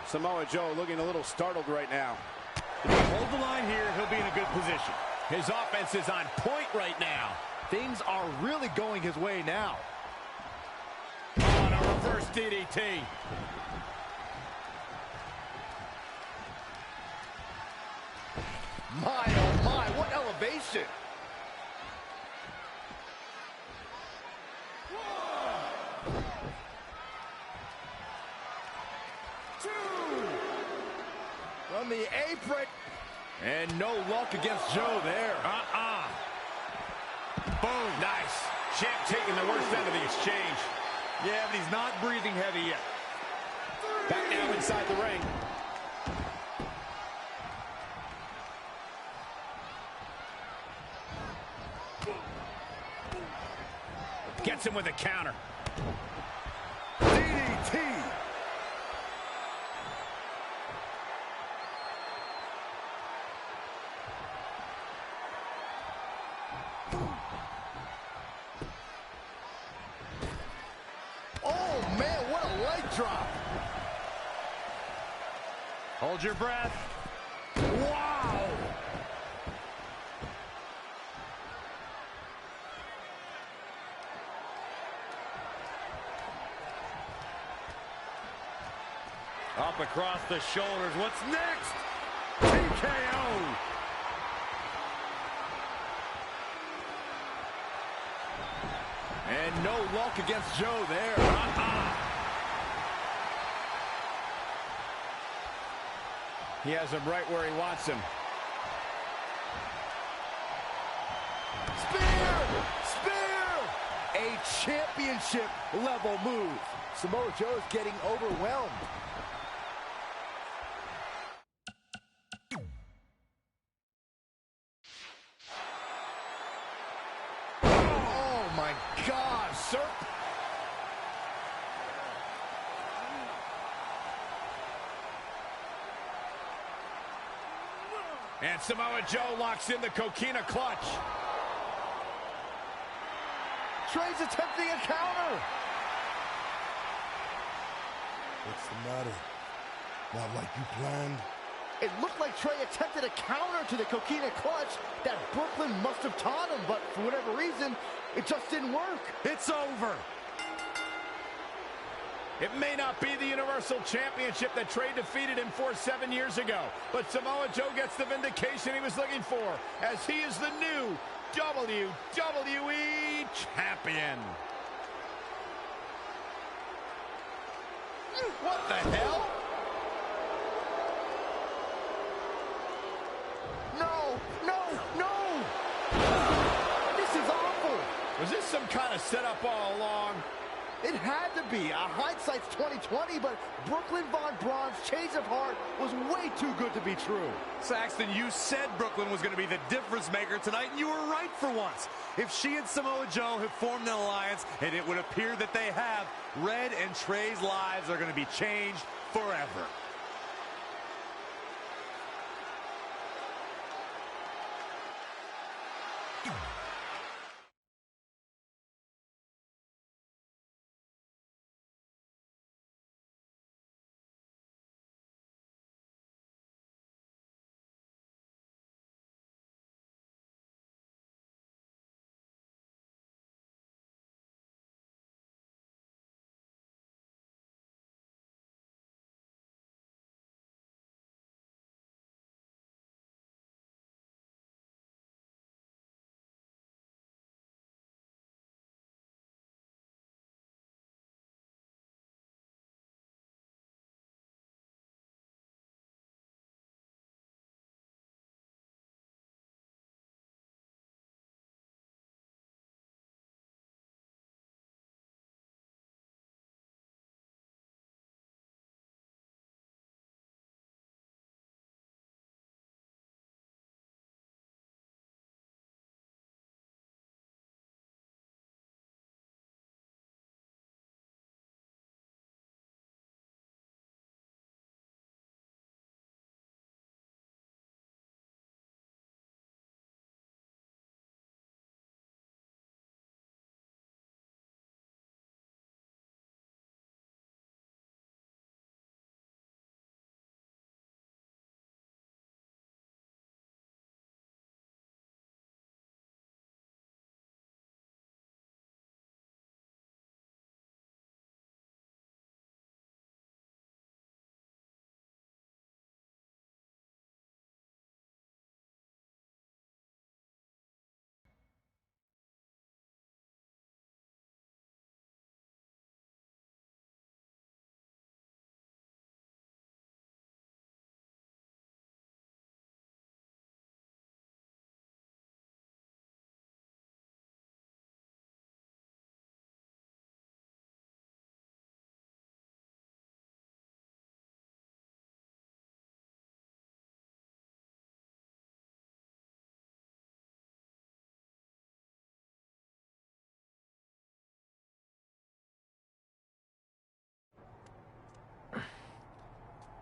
Samoa Joe looking a little startled right now. If he holds the line here, he'll be in a good position. His offense is on point right now. Things are really going his way now. On a reverse DDT. My, oh my, what elevation. From the apron. And no luck against Joe there. Boom. Nice. Champ taking the worst end of the exchange. Yeah, but he's not breathing heavy yet. Back now inside the ring. Gets him with a counter. DDT. Oh, man, what a leg drop. Hold your breath. Wow. Up across the shoulders. What's next? TKO. And no luck against Joe there. He has him right where he wants him. Spear! A championship level move. Samoa Joe is getting overwhelmed. Oh my God, sir. And Samoa Joe locks in the coquina clutch. Trey's attempting a counter. What's the matter? Not like you planned? It looked like Trey attempted a counter to the coquina clutch that Brooklyn must have taught him, but for whatever reason, it just didn't work. It's over. It may not be the Universal Championship that Trey defeated him for 7 years ago, but Samoa Joe gets the vindication he was looking for, as he is the new WWE Champion. What the hell? No, no, no! This is awful! Was this some kind of setup all along? It had to be. Hindsight's 20/20, but Brooklyn Von Braun's change of heart was way too good to be true. Saxton, you said Brooklyn was going to be the difference maker tonight, and you were right for once. If she and Samoa Joe have formed an alliance, and it would appear that they have, Red and Trey's lives are going to be changed forever.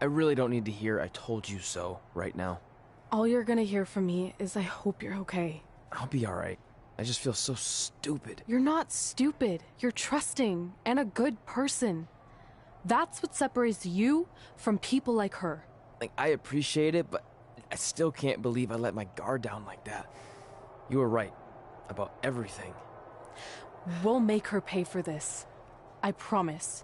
I really don't need to hear "I told you so" right now. All you're gonna hear from me is I hope you're okay. I'll be alright. I just feel so stupid. You're not stupid. You're trusting and a good person. That's what separates you from people like her. Like, I appreciate it, but I still can't believe I let my guard down like that. You were right about everything. We'll make her pay for this. I promise.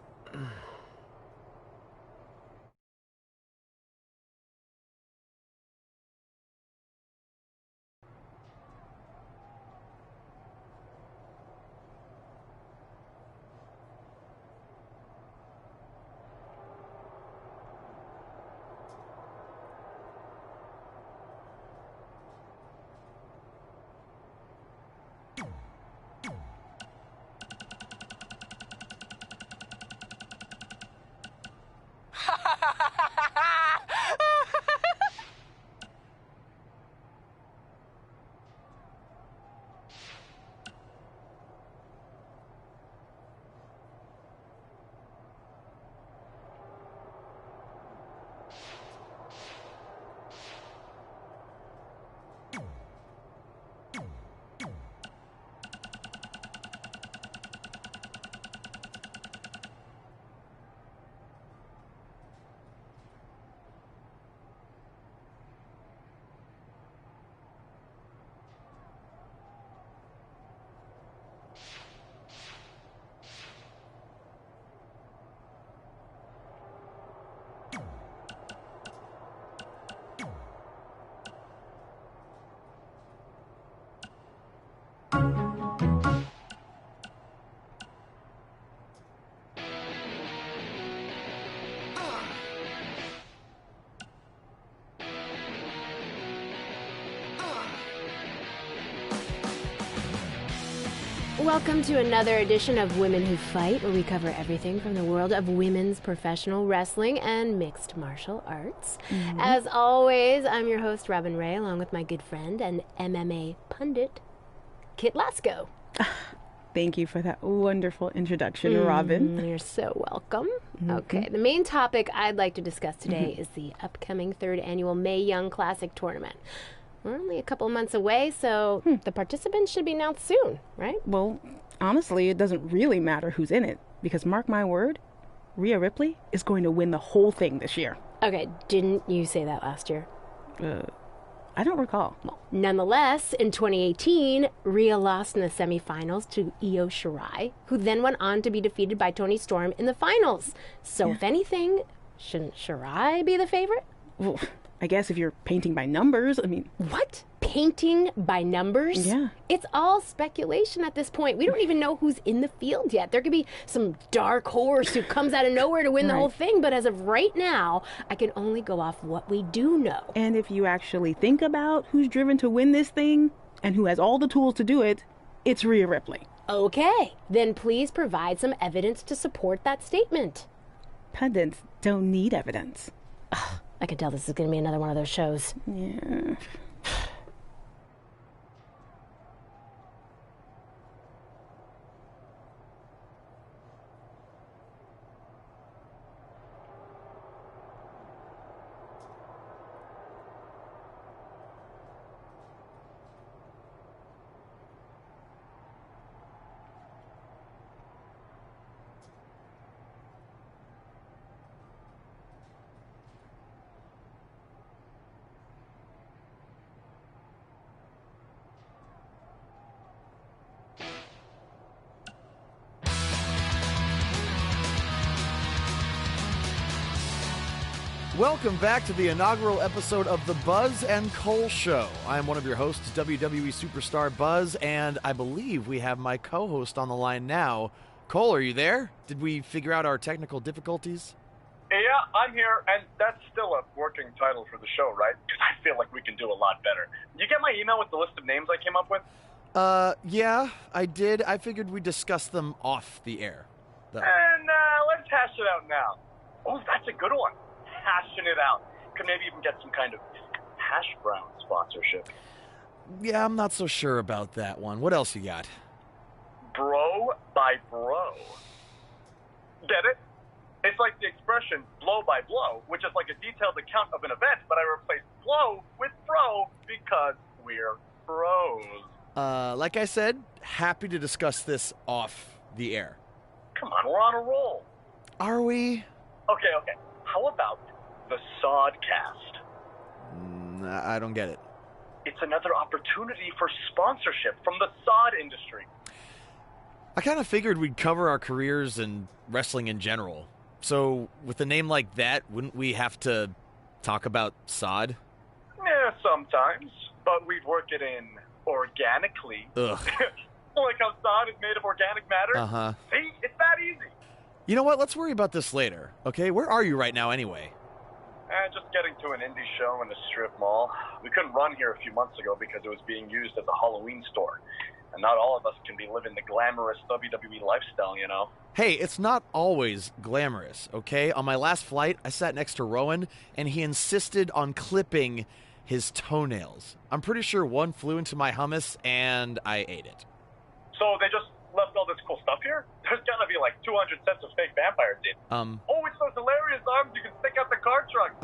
Welcome to another edition of Women Who Fight, where we cover everything from the world of women's professional wrestling and mixed martial arts. As always, I'm your host, Robin Ray, along with my good friend and MMA pundit, Kit Lasko. Thank you for that wonderful introduction, Robin. You're so welcome. Okay, the main topic I'd like to discuss today is the upcoming 3rd annual Mae Young Classic tournament. We're only a couple months away, so the participants should be announced soon, right? Well, honestly, it doesn't really matter who's in it, because mark my word, Rhea Ripley is going to win the whole thing this year. Okay, didn't you say that last year? I don't recall. Well, nonetheless, in 2018, Rhea lost in the semifinals to Io Shirai, who then went on to be defeated by Toni Storm in the finals. So if anything, shouldn't Shirai be the favorite? Well, I guess if you're painting by numbers, I mean... What? Painting by numbers? Yeah. It's all speculation at this point. We don't even know who's in the field yet. There could be some dark horse who comes out of nowhere to win the whole thing, but as of right now, I can only go off what we do know. And if you actually think about who's driven to win this thing, and who has all the tools to do it, it's Rhea Ripley. Okay, then please provide some evidence to support that statement. Pundits don't need evidence. I can tell this is going to be another one of those shows. Yeah. Welcome back to the inaugural episode of the Buzz and Cole Show. I am one of your hosts, WWE Superstar Buzz, and I believe we have my co-host on the line now. Cole, are you there? Did we figure out our technical difficulties? Yeah, I'm here, and that's still a working title for the show, right? Because I feel like we can do a lot better. You get my email with the list of names I came up with? Yeah, I did. I figured we'd discuss them off the air, though. And let's hash it out now. Oh, that's a good one. Hashing it out. Could maybe even get some kind of hash brown sponsorship. Yeah, I'm not so sure about that one. What else you got? Bro by bro. Get it? It's like the expression blow by blow, which is like a detailed account of an event, but I replaced blow with bro because we're bros. Like I said, happy to discuss this off the air. Come on, we're on a roll. Are we? Okay. How about the Sodcast? I don't get it. It's another opportunity for sponsorship from the sod industry. I kind of figured we'd cover our careers and wrestling in general. So, with a name like that, wouldn't we have to talk about sod? Yeah, sometimes. But we'd work it in organically. Ugh. Like how sod is made of organic matter. Uh-huh. See? It's that easy. You know what? Let's worry about this later, okay? Where are you right now anyway? Just getting to an indie show in the strip mall. We couldn't run here a few months ago because it was being used as a Halloween store. And not all of us can be living the glamorous WWE lifestyle, you know? Hey, it's not always glamorous, okay? On my last flight, I sat next to Rowan, and he insisted on clipping his toenails. I'm pretty sure one flew into my hummus, and I ate it. So they just left all this cool stuff here? There's gotta be like 200 sets of fake vampires in. Oh, it's those hilarious arms you can stick out the car trunk.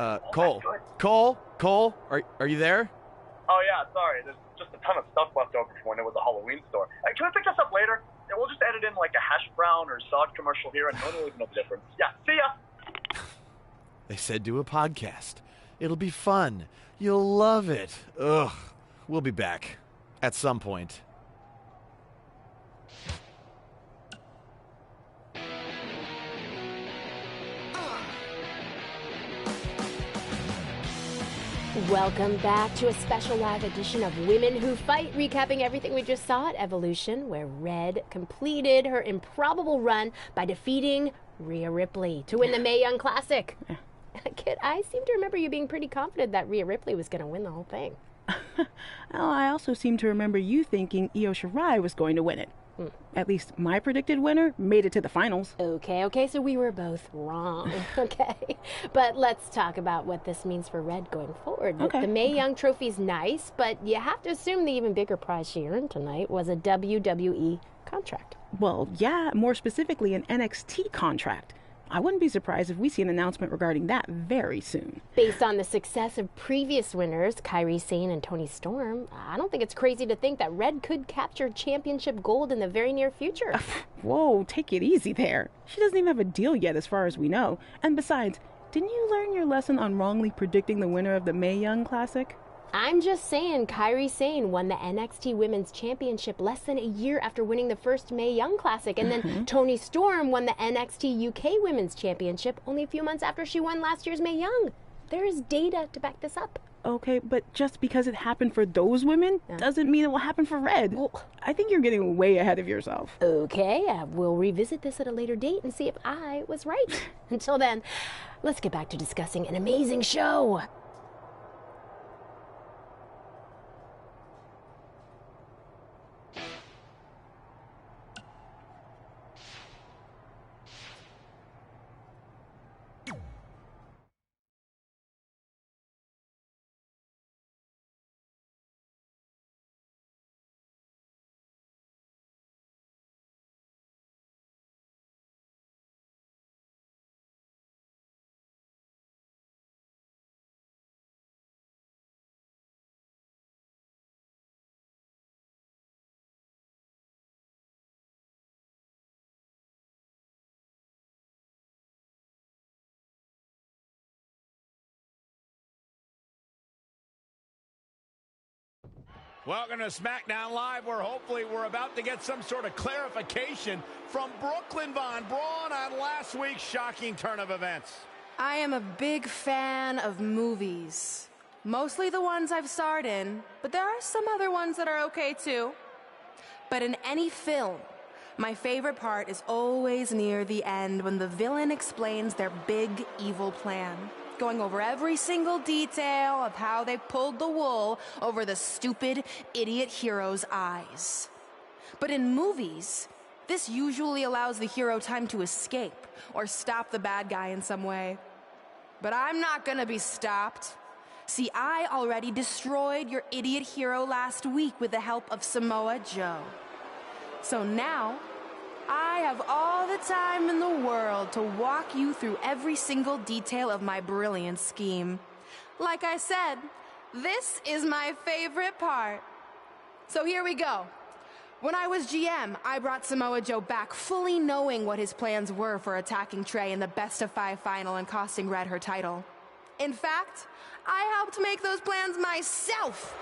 Cole, are you there? Oh, yeah, sorry. There's just a ton of stuff left over from when it was a Halloween store. Can I pick this up later? Yeah, we'll just edit in like a hash brown or sod commercial here, and no one will even know the difference. Yeah, see ya! They said do a podcast. It'll be fun. You'll love it. Ugh. We'll be back. At some point. Welcome back to a special live edition of Women Who Fight, recapping everything we just saw at Evolution, where Red completed her improbable run by defeating Rhea Ripley to win the Mae Young Classic. Kit, I seem to remember you being pretty confident that Rhea Ripley was going to win the whole thing. Oh, I also seem to remember you thinking Io Shirai was going to win it. At least my predicted winner made it to the finals. Okay, so we were both wrong. Okay, but let's talk about what this means for Red going forward. Okay. The Mae Young Trophy's nice, but you have to assume the even bigger prize she earned tonight was a WWE contract. Well, yeah, more specifically an NXT contract. I wouldn't be surprised if we see an announcement regarding that very soon. Based on the success of previous winners, Kairi Sane and Toni Storm, I don't think it's crazy to think that Red could capture championship gold in the very near future. Whoa, take it easy there. She doesn't even have a deal yet as far as we know. And besides, didn't you learn your lesson on wrongly predicting the winner of the Mae Young Classic? I'm just saying, Kairi Sane won the NXT Women's Championship less than a year after winning the first Mae Young Classic, and then Toni Storm won the NXT UK Women's Championship only a few months after she won last year's Mae Young. There is data to back this up. Okay, but just because it happened for those women doesn't mean it will happen for Red. Well, I think you're getting way ahead of yourself. Okay, we'll revisit this at a later date and see if I was right. Until then, let's get back to discussing an amazing show. Welcome to SmackDown Live, where hopefully we're about to get some sort of clarification from Brooklyn Von Braun on last week's shocking turn of events. I am a big fan of movies. Mostly the ones I've starred in, but there are some other ones that are okay too. But in any film, my favorite part is always near the end when the villain explains their big evil plan, going over every single detail of how they pulled the wool over the stupid idiot hero's eyes. But in movies, this usually allows the hero time to escape or stop the bad guy in some way. But I'm not gonna be stopped. See, I already destroyed your idiot hero last week with the help of Samoa Joe. So now, I have all the time in the world to walk you through every single detail of my brilliant scheme. Like I said, this is my favorite part. So here we go. When I was GM, I brought Samoa Joe back fully knowing what his plans were for attacking Trey in the best-of-5 final and costing Red her title. In fact, I helped make those plans myself.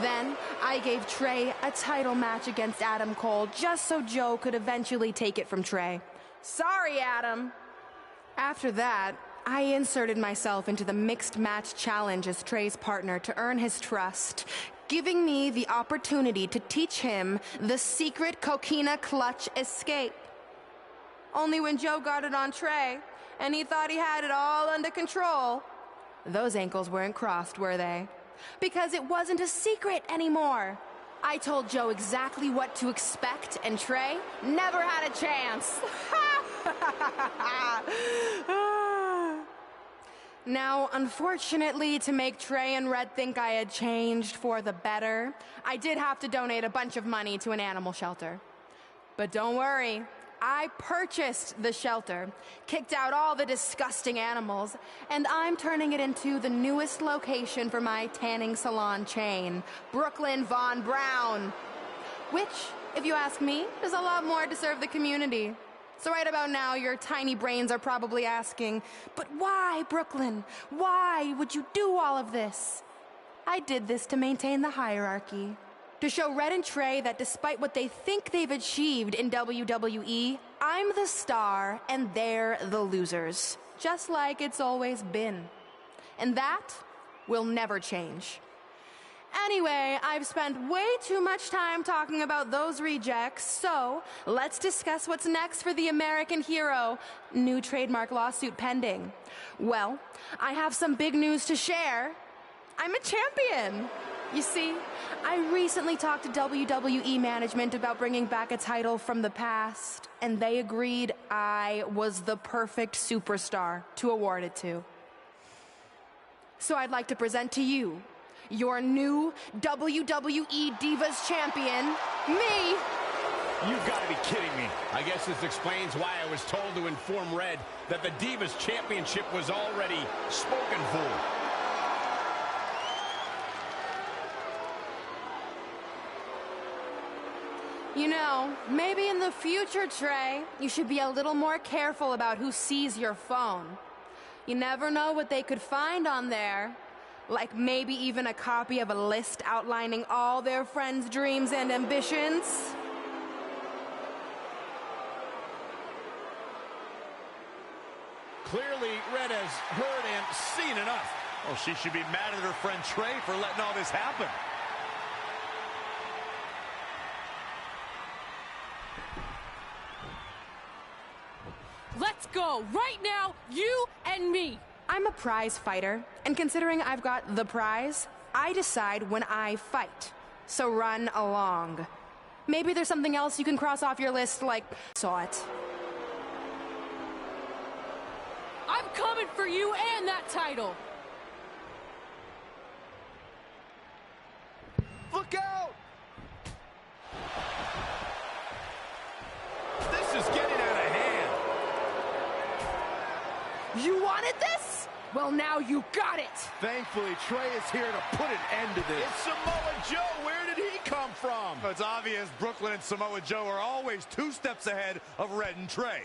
Then, I gave Trey a title match against Adam Cole just so Joe could eventually take it from Trey. Sorry, Adam. After that, I inserted myself into the mixed match challenge as Trey's partner to earn his trust, giving me the opportunity to teach him the secret coquina clutch escape. Only when Joe got it on Trey, and he thought he had it all under control, those ankles weren't crossed, were they? Because it wasn't a secret anymore. I told Joe exactly what to expect, and Trey never had a chance. Now, unfortunately, to make Trey and Red think I had changed for the better, I did have to donate a bunch of money to an animal shelter. But don't worry, I purchased the shelter, kicked out all the disgusting animals, and I'm turning it into the newest location for my tanning salon chain, Brooklyn Von Brown. Which, if you ask me, is a lot more to serve the community. So right about now, your tiny brains are probably asking, but why, Brooklyn? Why would you do all of this? I did this to maintain the hierarchy. To show Red and Trey that despite what they think they've achieved in WWE, I'm the star and they're the losers. Just like it's always been. And that will never change. Anyway, I've spent way too much time talking about those rejects, so let's discuss what's next for the American hero. New trademark lawsuit pending. Well, I have some big news to share. I'm a champion. You see, I recently talked to WWE management about bringing back a title from the past, and they agreed I was the perfect superstar to award it to. So I'd like to present to you your new WWE Divas champion, me. You've got to be kidding me. I guess this explains why I was told to inform Red that the Divas Championship was already spoken for. You know, maybe in the future, Trey, you should be a little more careful about who sees your phone. You never know what they could find on there. Like maybe even a copy of a list outlining all their friends' dreams and ambitions. Clearly, Red has heard and seen enough. Well, she should be mad at her friend Trey for letting all this happen. Let's go, right now, you and me. I'm a prize fighter, and considering I've got the prize, I decide when I fight. So run along. Maybe there's something else you can cross off your list, like, saw it. I'm coming for you and that title. Look out! This is getting out of hand. You wanted this? Well, now you got it. Thankfully, Trey is here to put an end to this. It's Samoa Joe. Where did he come from? It's obvious Brooklyn and Samoa Joe are always 2 steps ahead of Red and Trey.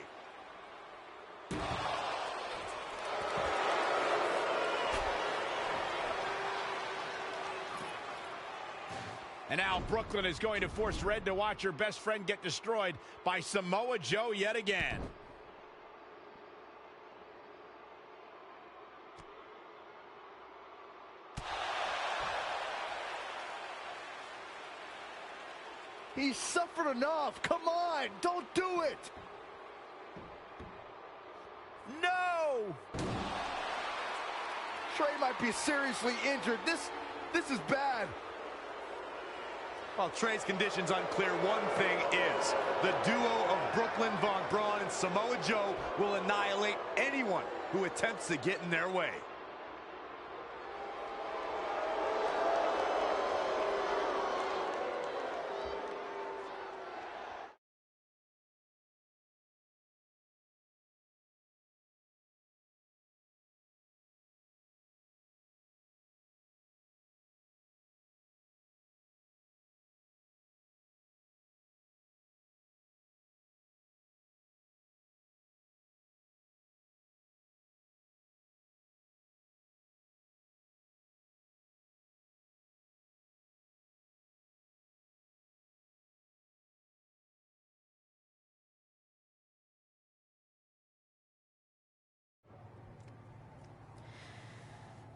And now Brooklyn is going to force Red to watch her best friend get destroyed by Samoa Joe yet again. He's suffered enough. Come on, don't do it. No! Trey might be seriously injured. This is bad. While Trey's condition's unclear, one thing is, the duo of Brooklyn Von Braun and Samoa Joe will annihilate anyone who attempts to get in their way.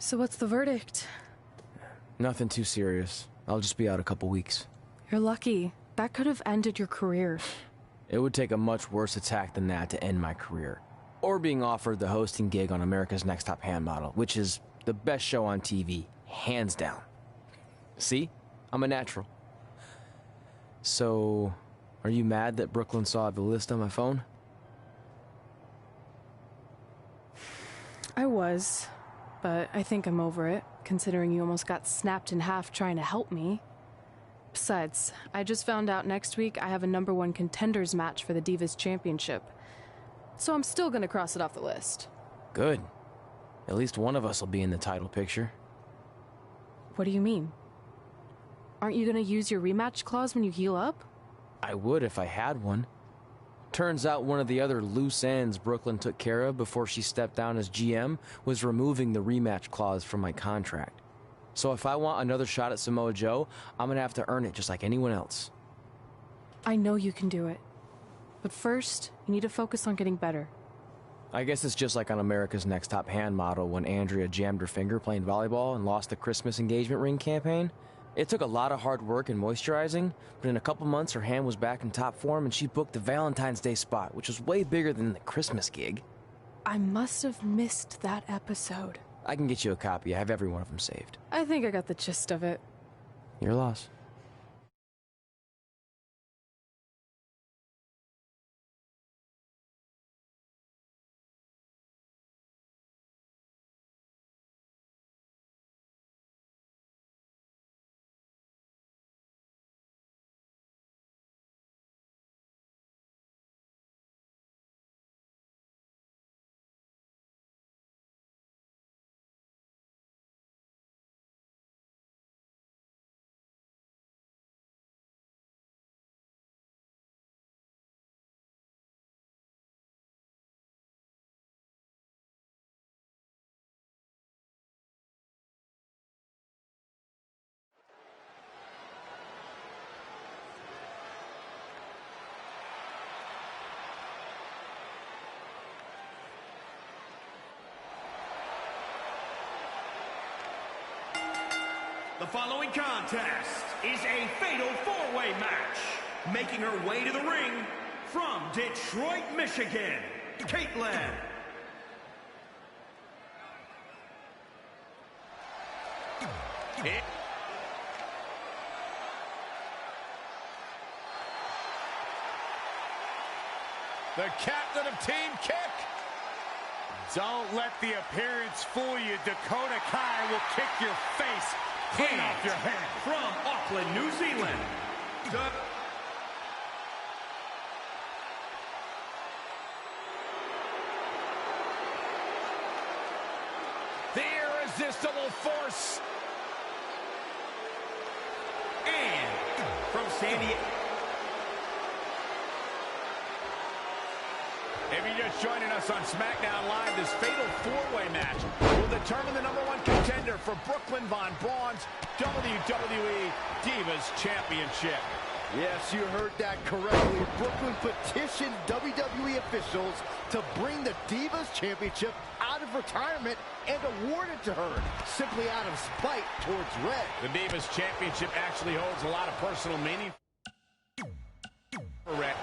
So what's the verdict? Nothing too serious. I'll just be out a couple weeks. You're lucky. That could have ended your career. It would take a much worse attack than that to end my career. Or being offered the hosting gig on America's Next Top Hand Model, which is the best show on TV, hands down. See? I'm a natural. So, are you mad that Brooklyn saw the list on my phone? I was, but I think I'm over it, considering you almost got snapped in half trying to help me. Besides, I just found out next week I have a #1 contenders match for the Divas Championship. So I'm still gonna cross it off the list. Good. At least one of us will be in the title picture. What do you mean? Aren't you gonna use your rematch clause when you heal up? I would if I had one. Turns out one of the other loose ends Brooklyn took care of before she stepped down as GM was removing the rematch clause from my contract. So if I want another shot at Samoa Joe, I'm gonna have to earn it just like anyone else. I know you can do it. But first, you need to focus on getting better. I guess it's just like on America's Next Top Hand Model when Andrea jammed her finger playing volleyball and lost the Christmas engagement ring campaign. It took a lot of hard work and moisturizing, but in a couple months her hand was back in top form and she booked the Valentine's Day spot, which was way bigger than the Christmas gig. I must have missed that episode. I can get you a copy. I have every one of them saved. I think I got the gist of it. Your loss. The following contest is a fatal four-way match. Making her way to the ring from Detroit, Michigan, Caitlin. The captain of Team Kick. Don't let the appearance fool you. Dakota Kai will kick your face clean off your head. From Auckland, New Zealand. The irresistible force. And from San Diego. If you're just joining us on SmackDown Live, this fatal four-way match will determine the #1 contender for Brooklyn Von Braun's WWE Divas Championship. Yes, you heard that correctly. Brooklyn petitioned WWE officials to bring the Divas Championship out of retirement and award it to her, simply out of spite towards Red. The Divas Championship actually holds a lot of personal meaning for Red.